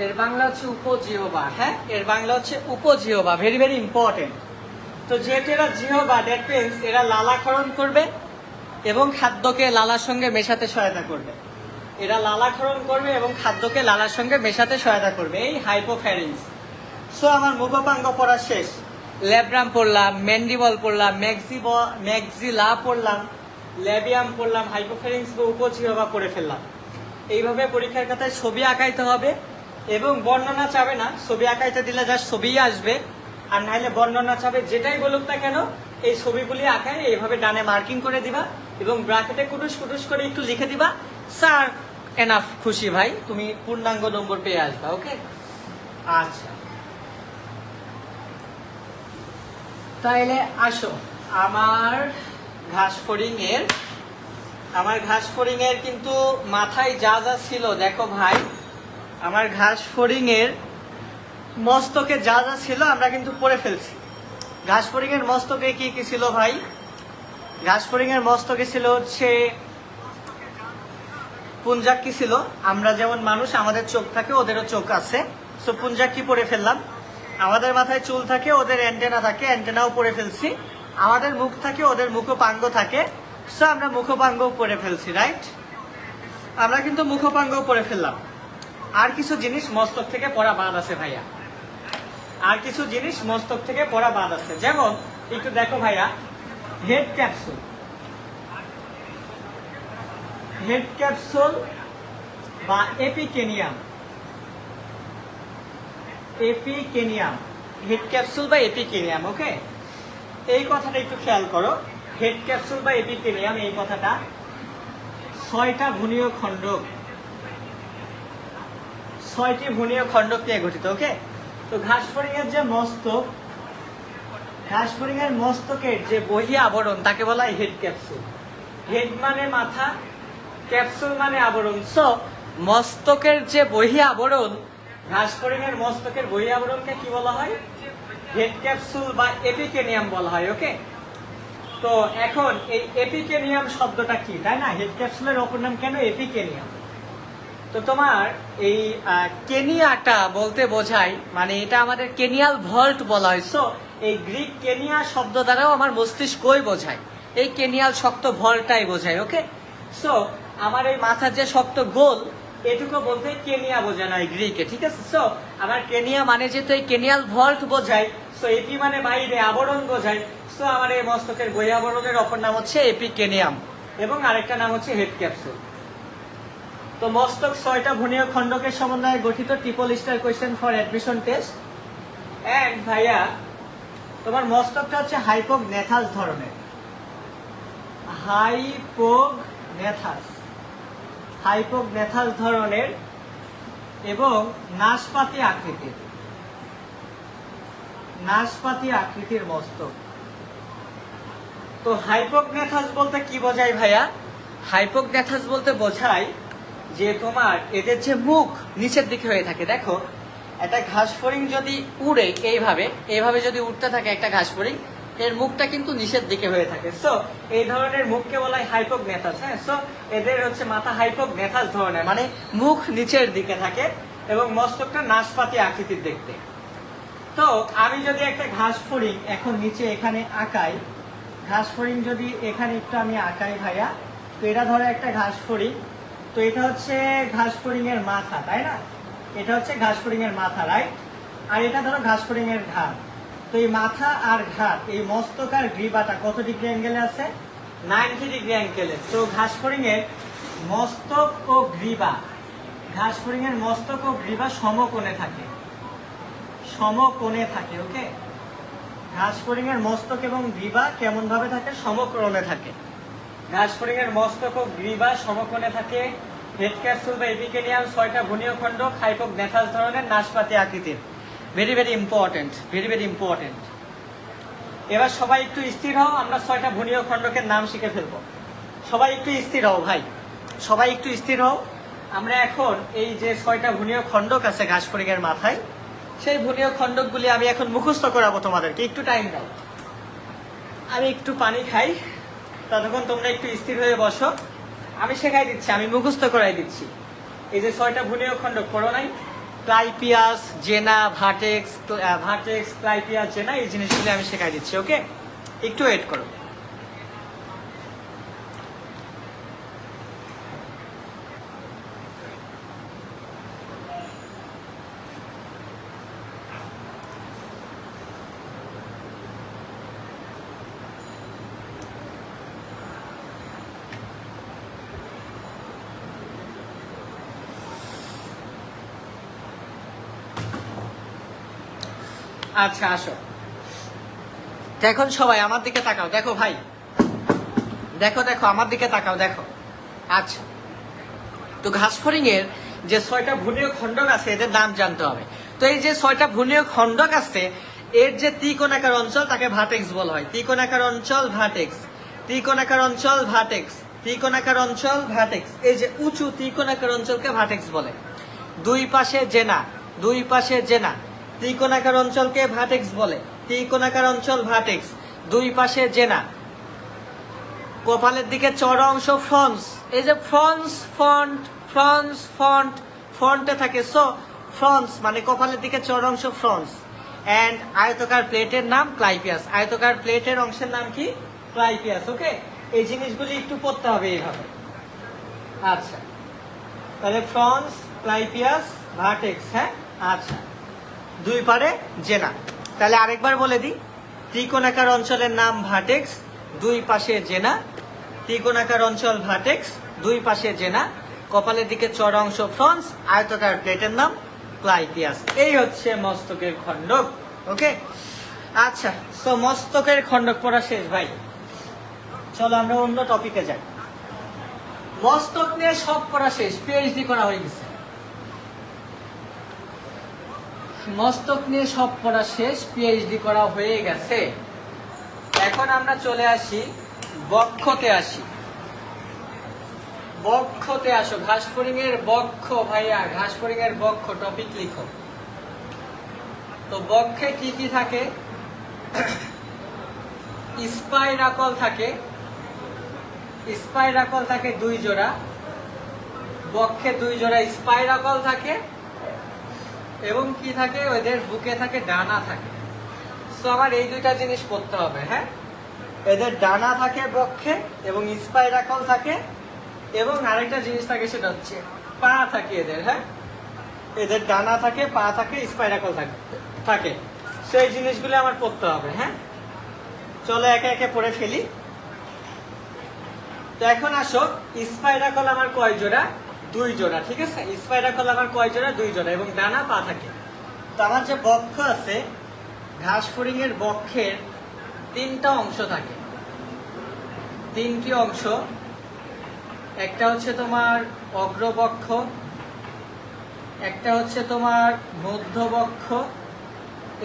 এর বাংলা হচ্ছে উপজিহ্বা। হ্যাঁ, এর বাংলা হচ্ছে উপজিহ্বা। Very very important. তো যেহেতু এরা জিহ্বা, দ্যাট মিন্স এরা লালাক্ষরণ করবে এবং খাদ্যকে লালার সঙ্গে মেশাতে সহায়তা করবে। খাদ্যকে লালার সঙ্গে মেশাতে সহায়তা করবে, এই হাইপোফ্যারিংস। সো আমার মুখপাঙ্গ পড়া শেষ। ল্যাব্রাম পড়লাম, ম্যান্ডিবল পড়লাম, ম্যাক্সিলা পড়লাম, ল্যাবিয়াম পড়লাম, হাইপোফ্যারিংস বা উপজিহ্বা পড়ে ফেললাম। এইভাবে পরীক্ষার খাতায় ছবি আঁকাইতে হবে এবং বর্ণনা চাবে না। ছবি আঁকাইতে দিলে যা ছবি আসবে, আর নাহলে বর্ণনা চাবে, যেটাই বলুক না কেন এই ছবিগুলি আঁকায় এইভাবে ডানে মার্কিং করে দিবা এবং ব্র্যাকেটে কুটুস করে একটু লিখে দিবা, স্যার এনাফ, খুশি ভাই, তুমি পূর্ণাঙ্গ নম্বর পেয়ে আসবা। ওকে, আচ্ছা, তাইলে আসো আমার ঘাসফড়িং এর কিন্তু মাথায় যা ছিল দেখো ভাই, আমার ঘাসফড়িং এর মস্তকে যা ছিল আমরা কিন্তু পড়ে ফেলছি। ঘাসফড়িং এর মস্তকে কি কি ছিল ভাই? ঘাসফড়িং এর মস্তকে ছিল হচ্ছে পুঞ্জাক। কি ছিল? আমরা যেমন মানুষ, আমাদের চোখ থাকে, ওদেরও চোখ আছে। সো পুঞ্জাক কি পড়ে ফেললাম। আমাদের মাথায় চুল থাকে, ওদের অ্যান্টেনা থাকে, অ্যান্টেনাও পড়ে ফেলছি। আমাদের মুখ থাকে, ওদের মুখপাঙ্গ থাকে, সো আমরা মুখপাঙ্গও পড়ে ফেলছি। রাইট, আমরা কিন্তু মুখপাঙ্গও পড়ে ফেললাম। আর কিছু জিনিস মস্তক থেকে পড়া বাদ আছে ভাইয়া, যেমন একটু দেখো ভাইয়া, হেড ক্যাপসুল বা এপিকেনিয়াম। হেড ক্যাপসুল বা এপিকেনিয়াম। ওকে, এই কথাটা একটু খেয়াল করো। হেড ক্যাপসুল বা এপিকেনিয়াম, এই কথাটা 6টা ভুনীয় খণ্ডক, 6টি ভুনীয় খণ্ডক নিয়ে গঠিত। ওকে, তো ঘাসফড়িং এর মস্তকের যে বহি আবরণ তাকে বলা হয় হেড ক্যাপসুল। হেড মানে মাথা, ক্যাপসুল মানে আবরণ। সো মস্তকের যে বহি আবরণ, ঘাসফড়িং এর মস্তকের বহি আবরণকে কি বলা হয়? হেড ক্যাপসুল বা এপিকেনিয়াম বলা হয়। ওকে, তো এখন এই এপিকেনিয়াম শব্দটা কি, তাই না? হেড ক্যাপসুলের অপর নাম কেন এপিকেনিয়াম? তো তোমার এই কেনিয়াটা বলতে বোঝায়, মানে এটা আমাদের কেনিয়াল ভল্ট বলা হয়। সো এই গ্রিক কেনিয়া শব্দ দ্বারাও আমার মস্তিষ্কই বোঝায়, এই কেনিয়াল শক্ত ভল্টটাই বোঝায়। ওকে, সো আমার এই মাথার যে শক্ত গোল, এটুকু বলতে কেনিয়া বোঝানো হয় গ্রিকে। ঠিক আছে, সো আমার কেনিয়া মানে যেহেতু এই কেনিয়াল ভল্ট বোঝায়, সো এপি মানে বাইরে, আবরণ বোঝায়। সো আমার এই মস্তকের বহি আবরণের অপর নাম হচ্ছে এপিকেনিয়াম এবং আরেকটা নাম হচ্ছে হেড ক্যাপসুল। তো মস্তক 6টা ভুনীয় খণ্ডকের সমন্বয়ে গঠিত, triple star question for admission test. And ভাইয়া তোমার মস্তকটা হচ্ছে হাইপোগনেথাস ধরনের। হাইপোগনেথাস ধরনের এবং নাশপাতি আকৃতির মস্তক। তো হাইপোগনেথাস বলতে কি বোঝায় ভাইয়া? হাইপোগনেথাস বলতে বোঝায় যে তোমার এদের যে মুখ নিচের দিকে হয়ে থাকে। দেখো একটা ঘাস ফড়িং যদি উড়ে এইভাবে যদি উঠতে থাকে একটা ঘাস ফড়িং, এর মুখটা কিন্তু নিচের দিকে হয়ে থাকে। সো এই ধরনের মুখকে বলা হয় হাইপোগনেথাস। হ্যাঁ, সো এদের হচ্ছে মাথা হাইপোগনেথাস ধরনের, মানে মুখ নিচের দিকে থাকে এবং মস্তকটা নাশপাতি আকৃতির দেখতে। তো আমি যদি একটা ঘাস ফড়িং এখন নিচে এখানে আঁকাই, ঘাস ফড়িং যদি এখানে একটু আমি আঁকাই ভাইয়া, তো এটা ধরো একটা ঘাস ফড়িং, তো এটা হচ্ছে ঘাস ফড়িং এর মাথা, তাই না? এটা হচ্ছে ঘাস ফড়িং এর মাথা, রাইট? আর এটা ধরো ঘাস ফড়িং এর ঘাড়। তো এই মাথা আর ঘাড়, এই মস্তক আর গ্রীবাটা কত ডিগ্রি অ্যাঙ্গেলে আছে? 90 ডিগ্রি অ্যাঙ্গেলে। তো ঘাস ফড়িং এর মস্তক ও গ্রীবা, ঘাস ফড়িং এর মস্তক ও গ্রীবা সমকোণে থাকে, ওকে? ঘাস ফড়িং এর মস্তক এবং গ্রীবা কেমন ভাবে থাকে? সমকোণে থাকে। ঘাস ফড়িং এর মস্তক ও গ্রীবা সমকোণে থাকে। হেড ক্যাপসুল বা এপিকেলিয়াম 6টা ভ্রূণীয় খণ্ড, হাইপোগনেথাস ধরনের, নাশপাতি আকৃতির। Very very important. এবার সবাই একটু স্থির হও, আমরা 6টা ভ্রূণীয় খণ্ডকের নাম শিখে ফেলবো। সবাই একটু স্থির হও ভাই, সবাই একটু স্থির হও। আমরা এখন এই যে 6টা ভ্রূণীয় খণ্ডক আছে ঘাস ফড়িং এর মাথায়, সেই ভ্রূণীয় খণ্ডকগুলি আমি এখন মুখস্থ করাবো তোমাদেরকে। একটু টাইম দাও, আমি একটু পানি খাই, ততক্ষণ তোমরা একটু স্থির হয়ে বসো। আমি শেখাই দিচ্ছি, আমি মুখস্থ করাই দিচ্ছি। এই যে 6টা ভ্রূণীয় খণ্ডক পড়ো নাই? ক্লাইপিয়াস, জেনা, ভার্টেক্স, ক্লাইপিয়াস, জেনা, এই জিনিসগুলি আমি শেখাই দিচ্ছি। ওকে, একটু ওয়েট করো। আচ্ছা আসো, এখন সবাই আমার দিকে তাকাও। দেখো ভাই, দেখো আমার দিকে তাকাও, দেখো। আচ্ছা, তো ঘাস ফড়িং এর যে 6টা ভ্রূণীয় খণ্ডক আছে এদের নাম জানতে হবে। তো এই যে 6টা ভ্রূণীয় খণ্ডক আছে, এর যে ত্রিকোণাকার অঞ্চল তাকে ভার্টেক্স বলা হয়। ত্রিকোণাকার অঞ্চল ভার্টেক্স। এই যে উঁচু ত্রিকোণাকার অঞ্চলকে ভার্টেক্স বলে। দুই পাশে জেনা, ত্রিকোণাকার অঞ্চলকে ভার্টেক্স বলে। ত্রিকোণাকার অঞ্চল ভার্টেক্স, দুই পাশে জেনা। কপালের দিকে চড়া অংশ ফ্রন্স। এই যে ফ্রন্টে থাকে, সো ফ্রন্স মানে কপালের দিকে চড়া অংশ ফ্রন্স। এন্ড আয়তকার প্লেটের নাম ক্লাইপিয়াস। আয়তকার প্লেটের অংশের নাম কি? ক্লাইপিয়াস। ওকে, এই জিনিসগুলি একটু পড়তে হবে এইভাবে। আচ্ছা, তাহলে ফ্রন্স, ক্লাইপিয়াস, ভার্টেক্স। হ্যাঁ, আচ্ছা, দুই পারে জেনা। তাহলে আরেকবার বলে দিই, ত্রিকোণাকার অঞ্চলের নাম ভার্টেক্স, দুই পাশে জেনা। ত্রিকোণাকার অঞ্চল ভার্টেক্স, দুই পাশে জেনা। কপালের দিকে চড়া অংশ ফ্রন্স, আয়তাকার প্লেটের নাম ক্লাইপিয়াস। এই হচ্ছে মস্তকের খণ্ডক। ওকে, আচ্ছা, তো মস্তকের খণ্ডক পড়া শেষ ভাই, চলো আমরা অন্য টপিকে যাই। মস্তক নিয়ে সব পড়া শেষ, পিএইচডি করা হয়ে গেছে। মস্তক নিয়ে সব পড়া শেষ, পিএইচডি করা হয়ে গেছে। এখন আমরা চলে আসি বক্ষতে আসি। বক্ষতে আসো, ঘাস ফড়িং এর বক্ষ ভাইয়া, ঘাস ফড়িং এর বক্ষ টপিক লিখো। তো বক্ষে কি কি থাকে? স্পাইরাকল থাকে, স্পাইরাকল থাকে 2 জোড়া। বক্ষে 2 জোড়া স্পাইরাকল থাকে এবং কি থাকে? ওদের বুকে থাকে ডানা থাকে। তো আমার এই দুইটা জিনিস পড়তে হবে। হ্যাঁ, এদের ডানা থাকে বক্ষে এবং স্পাইরাকল থাকে, এবং আরেকটা জিনিস থাকে সেটা হচ্ছে পা থাকে এদের। হ্যাঁ, এদের ডানা থাকে, পা থাকে, স্পাইরাকল থাকে। সেই জিনিসগুলো আমার পড়তে হবে। হ্যাঁ, চলো একে একে পড়ে ফেলি। তো এখন আসো, স্পাইরাকল আমার কয় জোড়া? 2 জোড়া। ঠিক আছে, স্পাইরাকল আমার কয় জোড়া? 2 জোড়া, এবং ডানা, পা থাকে। তো আমার যে বক্ষ আছে, ঘাস ফড়িং এর বক্ষের 3টা অংশ থাকে। 3টি অংশ। একটা হচ্ছে তোমার অগ্রবক্ষ, একটা হচ্ছে তোমার মধ্যবক্ষ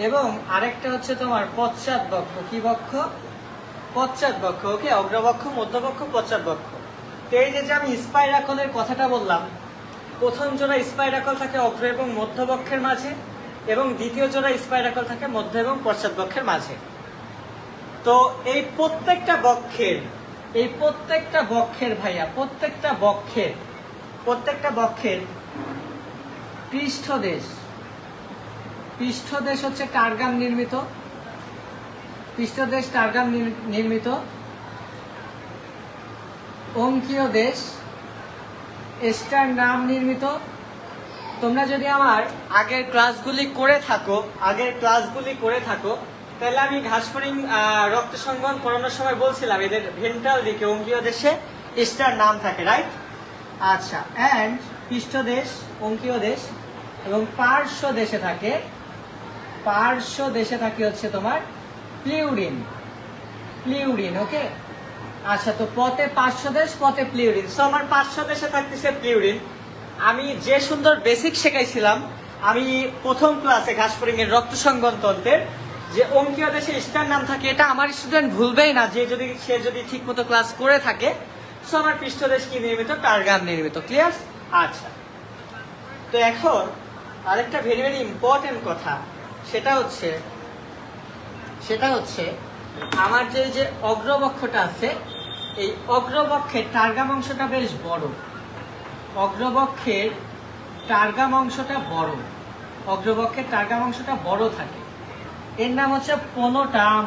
এবং আরেকটা হচ্ছে তোমার পশ্চাৎ বক্ষ। কি বক্ষ? পশ্চাৎ বক্ষ। ওকে, অগ্রবক্ষ, মধ্যবক্ষ, পশ্চাৎ বক্ষ। তো এই যে আমি স্পাইরাকলের কথাটা বললাম, প্রথম জোড়া স্পাইরাকল থাকে অগ্র এবং মধ্যবক্ষের মাঝে, এবং দ্বিতীয় জোড়া স্পাইরাকল থাকে মধ্য এবং পশ্চাৎ বক্ষের মাঝে। তো এই প্রত্যেকটা বক্ষের ভাইয়া, প্রত্যেকটা বক্ষের পৃষ্ঠদেশ হচ্ছে টারগাম নির্মিত। পৃষ্ঠদেশ টারগাম নির্মিত। অঙ্কীয় দেশ স্টারনাম নির্মিত। তোমরা যদি আমার আগের ক্লাসগুলি করে থাকো তাহলে আমি ঘাসফড়িং রক্ত সংবহন করানোর সময় বলছিলাম এদের ভেন্ট্রাল দিকে অঙ্কীয় দেশে স্টার নাম থাকে, রাইট? আচ্ছা, অ্যান্ড পৃষ্ঠদেশ অঙ্কীয় দেশ এবং পার্শ্ব দেশে থাকে হচ্ছে তোমার প্লিউরিন। ওকে, আচ্ছা, তো পথে পার্শ্বদেশ, পথে প্লিউরিন। সো আমার পার্শ্বদেশে থাকতেছে প্লিউরিন। আমি যে সুন্দর বেসিক শেখাইছিলাম আমি প্রথম ক্লাসে ঘাসফড়িং এর রক্ত সংবহন তন্ত্রের, যে অঙ্কীয় দেশে স্টার নাম থাকে, এটা আমার স্টুডেন্ট ভুলবেই না, সে যদি ঠিক মতো ক্লাস করে থাকে। সো আমার পৃষ্ঠদেশ কি নির্মিত? টারগাম নির্মিত। ক্লিয়ার? আচ্ছা, তো এখন আরেকটা ভেরি ভেরি ইম্পর্টেন্ট কথা, সেটা হচ্ছে আমার যে অগ্রবক্ষটা আছে, এই অগ্রবক্ষের টারগাম অংশটা বেশ বড়। অগ্রবক্ষের টারগাম অংশটা বড় থাকে। এর নাম হচ্ছে পোনোটাম।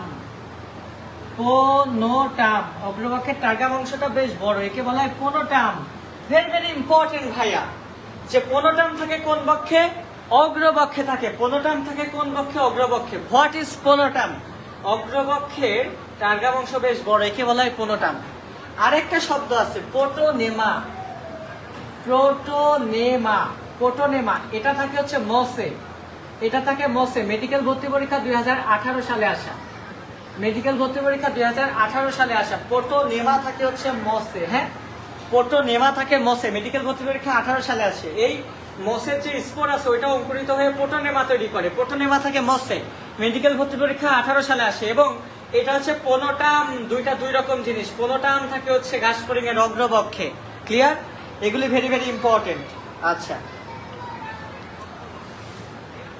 অগ্রবক্ষের টারগাম অংশটা বেশ বড়, একে বলা হয় পোনোটাম। ভেরি ভেরি ইম্পর্টেন্ট ভাইয়া, যে পোনোটাম থাকে কোন বক্ষে? অগ্রবক্ষে থাকে। পোনোটাম থাকে কোন বক্ষে? অগ্রবক্ষে। What is pronotum? অগ্রবক্ষের টারগাম অংশ বেশ বড়, একে বলা হয় পোনোটাম। আরেকটা শব্দ আছে পোটোনেমা। এটা থাকে হচ্ছে মোসে। মেডিকেল ভর্তি পরীক্ষা 2018 সালে আসা। পোটোনেমা থাকে হচ্ছে মোসে। হ্যাঁ, পোটোনেমা থাকে মোসে, মেডিকেল ভর্তি পরীক্ষা 18 সালে আসে। এই মোসের যে স্পোর আছে ওইটা অঙ্কুরিত হয়ে পোটোনেমা তৈরি করে। পোটোনেমা থাকে মোসে, মেডিকেল ভর্তি পরীক্ষা 18 সালে আসে। এবং এটা হচ্ছে পোনোটাম। দুই রকম জিনিস। পোনোটাম থাকে হচ্ছে ঘাসফড়িং এর অগ্রবক্ষে। ক্লিয়ার? এগুলি ভেরি ভেরি ইম্পর্টেন্ট। আচ্ছা,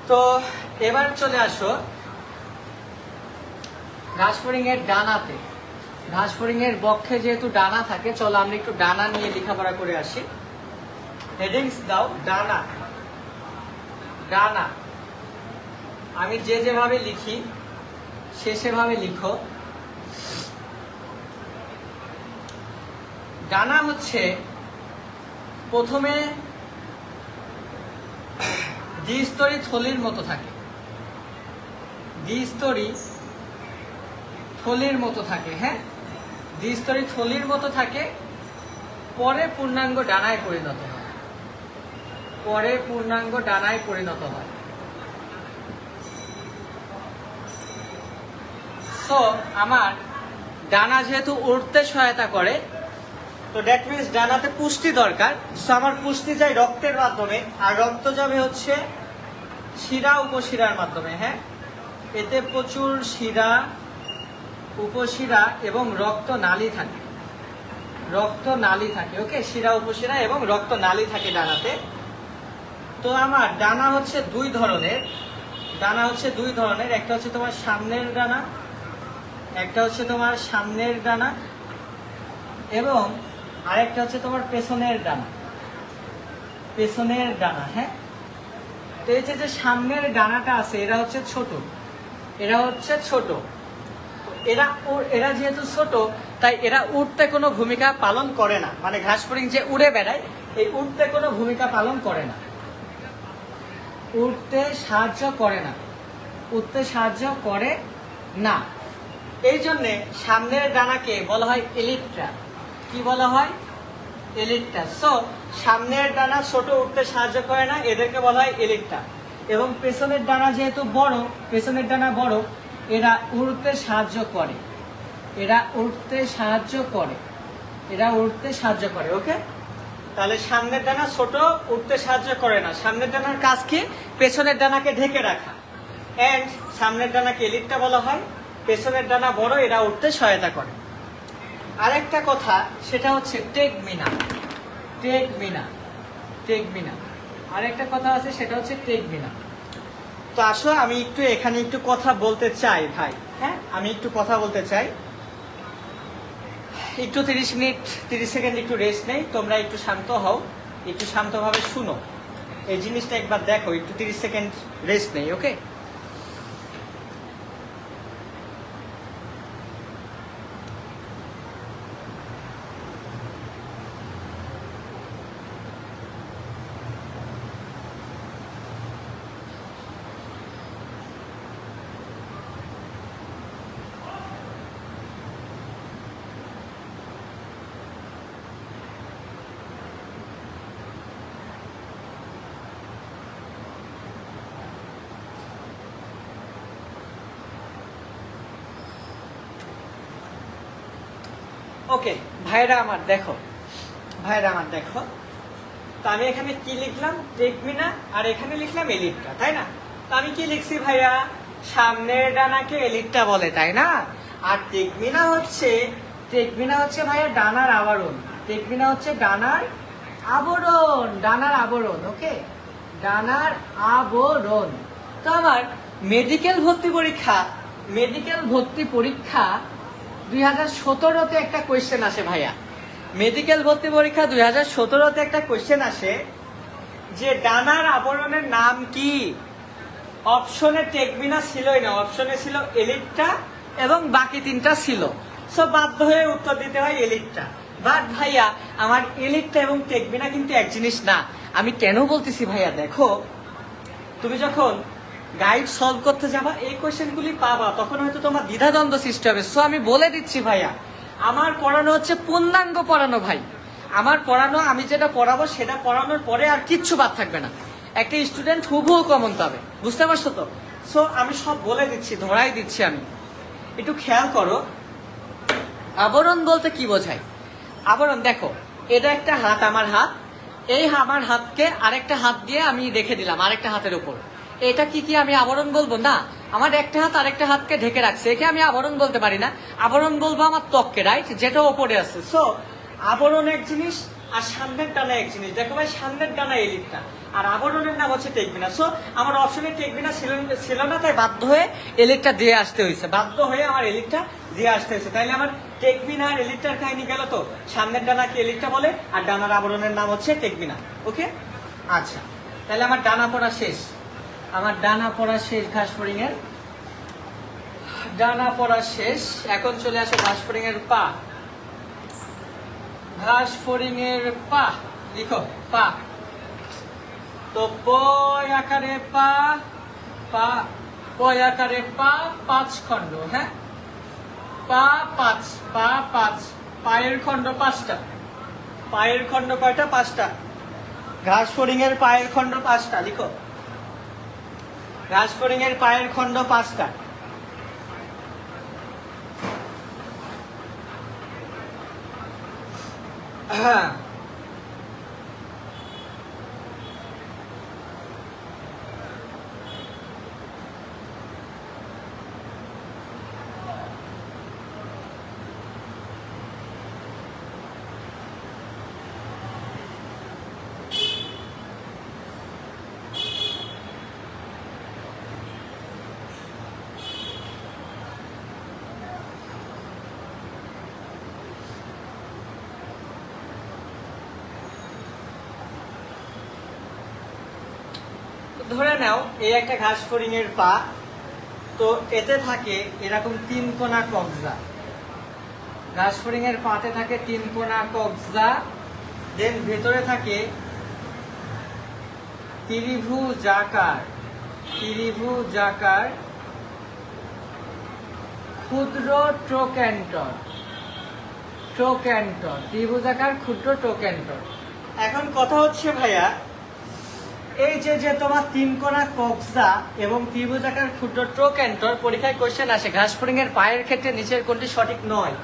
তো এবার চলে আসো ঘাসফড়িং এর ডানাতে। ঘাসফড়িং এর বক্ষে যেহেতু ডানা থাকে, চলো আমরা একটু ডানা নিয়ে লেখাপড়া করে আসি। হেডিংস দাও। ডানা আমি যেভাবে লিখি সেভাবে লিখো। ডানা হচ্ছে প্রথমে দ্বিস্তরী থলির মতো থাকে। হ্যাঁ, দ্বিস্তরী থলির মতো থাকে, পরে পূর্ণাঙ্গ ডানায় পরিণত হয়। সো আমার ডানা যেহেতু উড়তে সহায়তা করে, তো দ্যাট মিনস ডানাতে পুষ্টি দরকার। সো আমার পুষ্টি যায় রক্তের মাধ্যমে, আর রক্ত যাবে হচ্ছে শিরা উপশিরার মাধ্যমে। হ্যাঁ, এতে প্রচুর শিরা, উপশিরা এবং রক্তনালী থাকে। ওকে, শিরা, উপশিরা এবং রক্তনালী থাকে ডানাতে। তো আমার ডানা হচ্ছে দুই ধরনের। একটা হচ্ছে তোমার সামনের ডানা, এবং আরেকটা হচ্ছে তোমার পেছনের ডানা। হ্যাঁ, তো এই যে সামনের ডানাটা আছে, এরা হচ্ছে ছোট। এরা যেহেতু ছোট, তাই এরা উড়তে কোনো ভূমিকা পালন করে না। মানে ঘাসফড়িং যে উড়ে বেড়ায়, এই উড়তে কোনো ভূমিকা পালন করে না, উড়তে সাহায্য করে না। এই জন্যে সামনের ডানাকে বলা হয় এলিপ্ট্রা। কি বলা হয়? এলিপ্ট্রা। সো সামনের ডানা ছোট, উঠতে সাহায্য করে না, এদেরকে বলা হয় এলিপ্ট্রা। এবং পেছনের ডানা যেহেতু বড়, এরা উড়তে সাহায্য করে। ওকে, তাহলে সামনের ডানা ছোট, উঠতে সাহায্য করে না। সামনের ডানার কাজ কি? পেছনের ডানাকে ঢেকে রাখা। এন্ড সামনের ডানাকে এলিটটা বলা হয়, পেছনের ডানা বড়, এরা উঠতে সহায়তা করে। আরেকটা কথা সেটা হচ্ছে টেগমিনা। টেগমিনা, টেগমিনা, আরেকটা কথা আছে সেটা হচ্ছে টেগমিনা। তো আসো আমি একটু এখানে একটু কথা বলতে চাই ভাই, হ্যাঁ আমি একটু কথা বলতে চাই। একটু 30 মিনিট 30 সেকেন্ড একটু রেস্ট নেই, তোমরা একটু শান্ত হও, একটু শান্তভাবে শুনো, এই জিনিসটা একবার দেখো, একটু 30 সেকেন্ড রেস্ট নেই, ওকে? ওকে ভাইরা আমার দেখো, ভাইরা আমার দেখো, তো আমি এখানে কি লিখলাম? টেগমিনা, আর এখানে লিখলাম এলিটটা, তাই না? তো আমি কি লিখছি ভাইয়া? সামনের ডানাকে এলিটটা বলে, তাই না? আর টেগমিনা হচ্ছে, টেগমিনা হচ্ছে ভাইয়া ডানার আবরণ। টেগমিনা হচ্ছে ডানার আবরণ, ডানার আবরণ, ওকে, ডানার আবরণ। তো আমার মেডিকেল ভর্তি পরীক্ষা, মেডিকেল ভর্তি পরীক্ষা 2017-তে একটা কোয়েশ্চেন আসে ভাইয়া। মেডিকেল ভর্তি পরীক্ষা 2017-তে একটা কোয়েশ্চেন আসে যে ডানার আবরণের নাম কি? অপশনে টেগমিনা ছিলই না, অপশনে ছিল এলিটটা এবং বাকি তিনটা ছিল। সো বাধ্য হয়ে উত্তর দিতে হয় এলিটটা। বাট ভাইয়া আমার এলিটটা এবং টেগমিনা কিন্তু এক জিনিস না। আমি কেন বলতেছি ভাইয়া, দেখো তুমি যখন গাইড সলভ করতে যাবা, এই কোয়েশ্চেনগুলি পাবা, তখন হয়তো তোমার দ্বিধাদ্বন্দ্ব সৃষ্টি হবে। সো আমি বলে দিচ্ছি ভাইয়া, আমার পড়ানো হচ্ছে পূর্ণাঙ্গ পড়ানো ভাই। আমার পড়ানো, আমি যেটা পড়াবো সেটা পড়ানোর পরে আর কিচ্ছু বাদ থাকবে না। একটা স্টুডেন্ট হুবহু কমন পাবে, বুঝতে পারছো তো? সো আমি সব বলে দিচ্ছি, ধরাই দিচ্ছি। আমি একটু খেয়াল করো, আবরণ বলতে কি বোঝায়? আবরণ দেখো, এটা একটা হাত, আমার হাত, এই আমার হাতকে আরেকটা হাত দিয়ে আমি রেখে দিলাম আরেকটা হাতের উপর। এটা কি কি আমি আবরণ বলবো? না, আমার একটা হাত আরেকটা হাতকে ঢেকে রাখছে, একে আমি আবরণ বলতে পারি না। আবরণ বলবো আমার ত্বককে, রাইট, যেটা ওপরে আছে। সো আবরণ এক জিনিস, আর সামনের ডানা এক জিনিস। দেখো ভাই, সামনের ডানা এলিটটা, আর আবরণের নাম হচ্ছে টেগমিনা। সো আমার অপশনে টেগমিনা ছিল না, তাই বাধ্য হয়ে এলিটটা দিয়ে আসতে হয়েছে, বাধ্য হয়ে আমার এলিটটা দিয়ে আসতে হয়েছে। তাইলে আমার টেগমিনা আর এলিটটার কাহিনী গেল। তো সামনের ডানাকে এলিটটা বলে, আর ডানার আবরণের নাম হচ্ছে টেগমিনা, ওকে? আচ্ছা, তাহলে আমার ডানা পড়া শেষ, আমার ডানা পড়া শেষ, ঘাসফড়িং এর ডানা পড়া শেষ। এখন চলে আসে ঘাসফড়িং এর পা। ঘাসফড়িং এর পা লিখো, পা। তো পয় আকারে পা, পা, পয় আকারে পা, 5 খণ্ড, হ্যাঁ, পা 5, পা 5, পায়ের খণ্ড 5টা। পায়ের খণ্ড কয়টা? 5টা। ঘাসফড়িং এর পায়ের খণ্ড 5টা, লিখো। ঘাসফড়িং এর পায়ের খণ্ড 5টা। হ্যাঁ, ধরে নাও এই একটা ঘাসফড়িং এর পা। তো এতে থাকে এরকম 3 কোনা কবজা। ঘাসফড়িং এর পাতে থাকে 3 কোনা কবজা। দেন ভেতরে থাকে ত্রিভুজাকার, ত্রিভুজাকার ক্ষুদ্র ট্রোক্যান্টর, ট্রোক্যান্টর, ত্রিভুজাকার ক্ষুদ্র ট্রোক্যান্টর। এখন কথা হচ্ছে ভাইয়া, এই যে যে তোমার 3 কোনা কবজা এবং ত্রিভুজাকার ক্ষুদ্র ট্রোক্যান্টর, পরীক্ষায় কোশ্চেন আসে ঘাসফড়িং এর পায়ের ক্ষেত্রে নিচের কোনটি সঠিক নয়।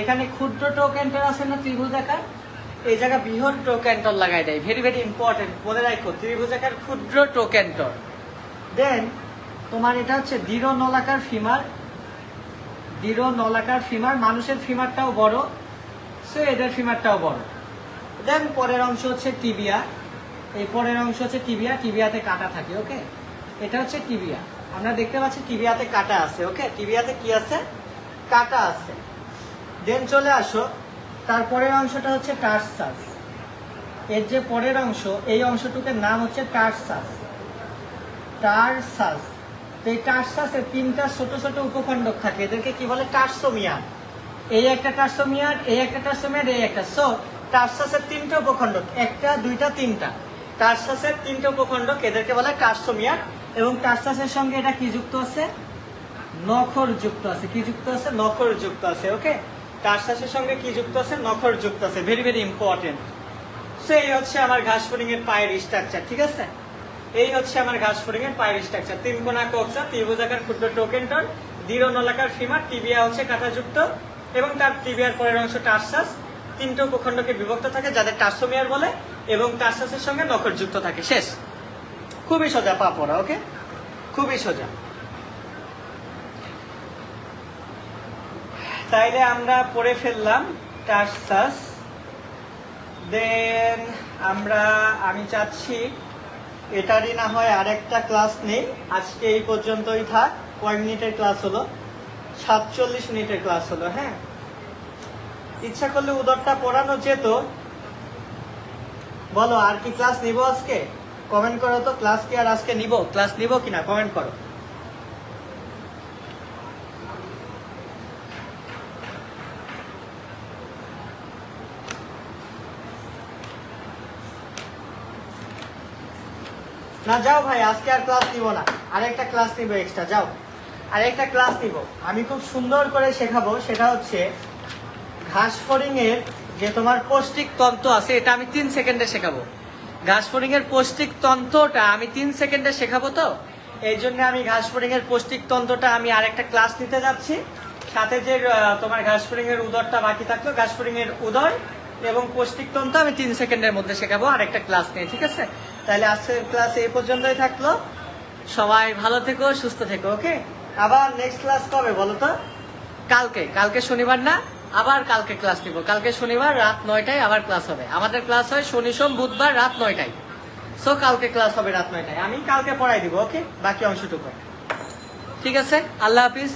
এখানে ক্ষুদ্র ট্রোক্যান্টর আছে না ত্রিভুজাকার, এই জায়গা বৃহৎ টোক্যান্টর লাগাই দেয়, ভেরি ভেরি ইম্পর্টেন্ট, মনে রাখো ত্রিভুজাকার ক্ষুদ্র টোক্যান্টর। দেন তোমার এটা হচ্ছে দৃঢ় নলাকার ফিমার, দৃঢ় নলাকার ফিমার, মানুষের ফিমারটাও বড়, সো এদের ফিমারটাও বড়। দেন পরের অংশ হচ্ছে টিবিয়া, এই পরের অংশ হচ্ছে টিবিয়া, টিবিয়াতে কাটা থাকে, ওকে। এটা হচ্ছে টিবিয়া, আমরা দেখতে পাচ্ছি টিবিয়াতে কাটা আছে, ওকে। টিবিয়াতে কি আছে? কাটা আছে। দেন চলে আসো, তারপরের অংশটা হচ্ছে টার্সাস। এর যে পরের অংশ, এই অংশটুকুর নাম হচ্ছে টার্সাস, টার্সাস। তো এই টার্সাসের তিনটা ছোট ছোট উপখণ্ডক থাকে, এদেরকে কি বলে? টার্সোমিয়ার। এই একটা টার্সোমিয়ার, এই একটা টার্সোমিয়ার, এই একটা। সো টার্সাসের তিনটা উপখণ্ডক, একটা দুইটা তিনটা, টার্সাসের তিনটা উপখণ্ডক, এদেরকে বলে টার্সোমিয়ার। এবং টার্সাসের সঙ্গে এটা কি যুক্ত আছে? নখর যুক্ত আছে। কি যুক্ত আছে? নখর যুক্ত আছে, ওকে। টার্সাসের সঙ্গে কি যুক্ত আছে? নখর যুক্ত আছে, ভেরি ভেরি ইম্পর্টেন্ট। সো এই হচ্ছে আমার ঘাস ফড়িং এর পায়ের স্ট্রাকচার, ঠিক আছে। এই হচ্ছে আমার ঘাস ফড়িং এর পায়ের স্ট্রাকচার। তিন কোণা কক্সা, ত্রিভুজাকার ক্ষুদ্র টোকেন্টন, দৃঢ় নলাকার ফিমার, টিবিয়া হচ্ছে কাঁটাযুক্ত, এবং তার টিবিয়ার পরের অংশ টার্সাস। তিনটা উপখণ্ডকে বিভক্ত থাকে, যাদের টার্সোমিয়ার বলে, এবং টার্সাসের সঙ্গে নখর যুক্ত থাকে। শেষ। খুবই সোজা পা পড়া, ওকে, খুবই সোজা। তাইলে আমরা পড়ে ফেললাম টার্সাস। দেন আমি চাচ্ছি এটারই না হয় আরেকটা ক্লাস নেই, আজকে এই পর্যন্তই থাক। কয় মিনিটের ক্লাস হলো? 47 মিনিটের ক্লাস হলো, হ্যাঁ। ইচ্ছা করলে উদরটা পড়ানো যেত। বলো আর কি ক্লাস নিব আজকে? কমেন্ট করো তো, ক্লাস কি আর আজকে নিব? ক্লাস নিব কিনা কমেন্ট করো। না যাও ভাই, আজকে আর ক্লাস নিব না, আরেকটা ক্লাস নিব এক্সট্রা। যাও, আরেকটা ক্লাস নিব, আমি খুব সুন্দর করে শেখাবো। সেটা হচ্ছে ঘাস ফড়িং এর যে তোমার পৌষ্টিক তন্ত্র আছে, এটা আমি 3 সেকেন্ডে শেখাবো। ঘাস ফড়িং এর পৌষ্টিক তন্ত্রটা আমি 3 সেকেন্ডে শেখাবো, তো এই জন্য আমি ঘাস ফড়িং এর পৌষ্টিক তন্ত্রটা আমি আরেকটা ক্লাস নিতে যাচ্ছি। সাথে যে তোমার ঘাস ফড়িং এর উদরটা বাকি থাকলো, ঘাস ফড়িং এর উদর এবং পৌষ্টিক তন্ত্র আমি 3 সেকেন্ডের মধ্যে শেখাবো আরেকটা ক্লাস নিয়ে, ঠিক আছে। তাহলে আজকের ক্লাস এই পর্যন্তই থাকলো। সবাই ভালো থেকো, সুস্থ থেকো, ওকে। আবার নেক্সট ক্লাস কবে বলো তো? কালকে শনিবার না, আবার কালকে ক্লাস নিব। কালকে শনিবার রাত 9টায় আবার ক্লাস হবে। আমাদের ক্লাস হয় শনি সোম বুধবার রাত 9টায়। সো কালকে ক্লাস হবে রাত 9টায়। আমি কালকে পড়াই দিব, ওকে, বাকি অংশটুকু। ঠিক আছে, আল্লাহ হাফিজ।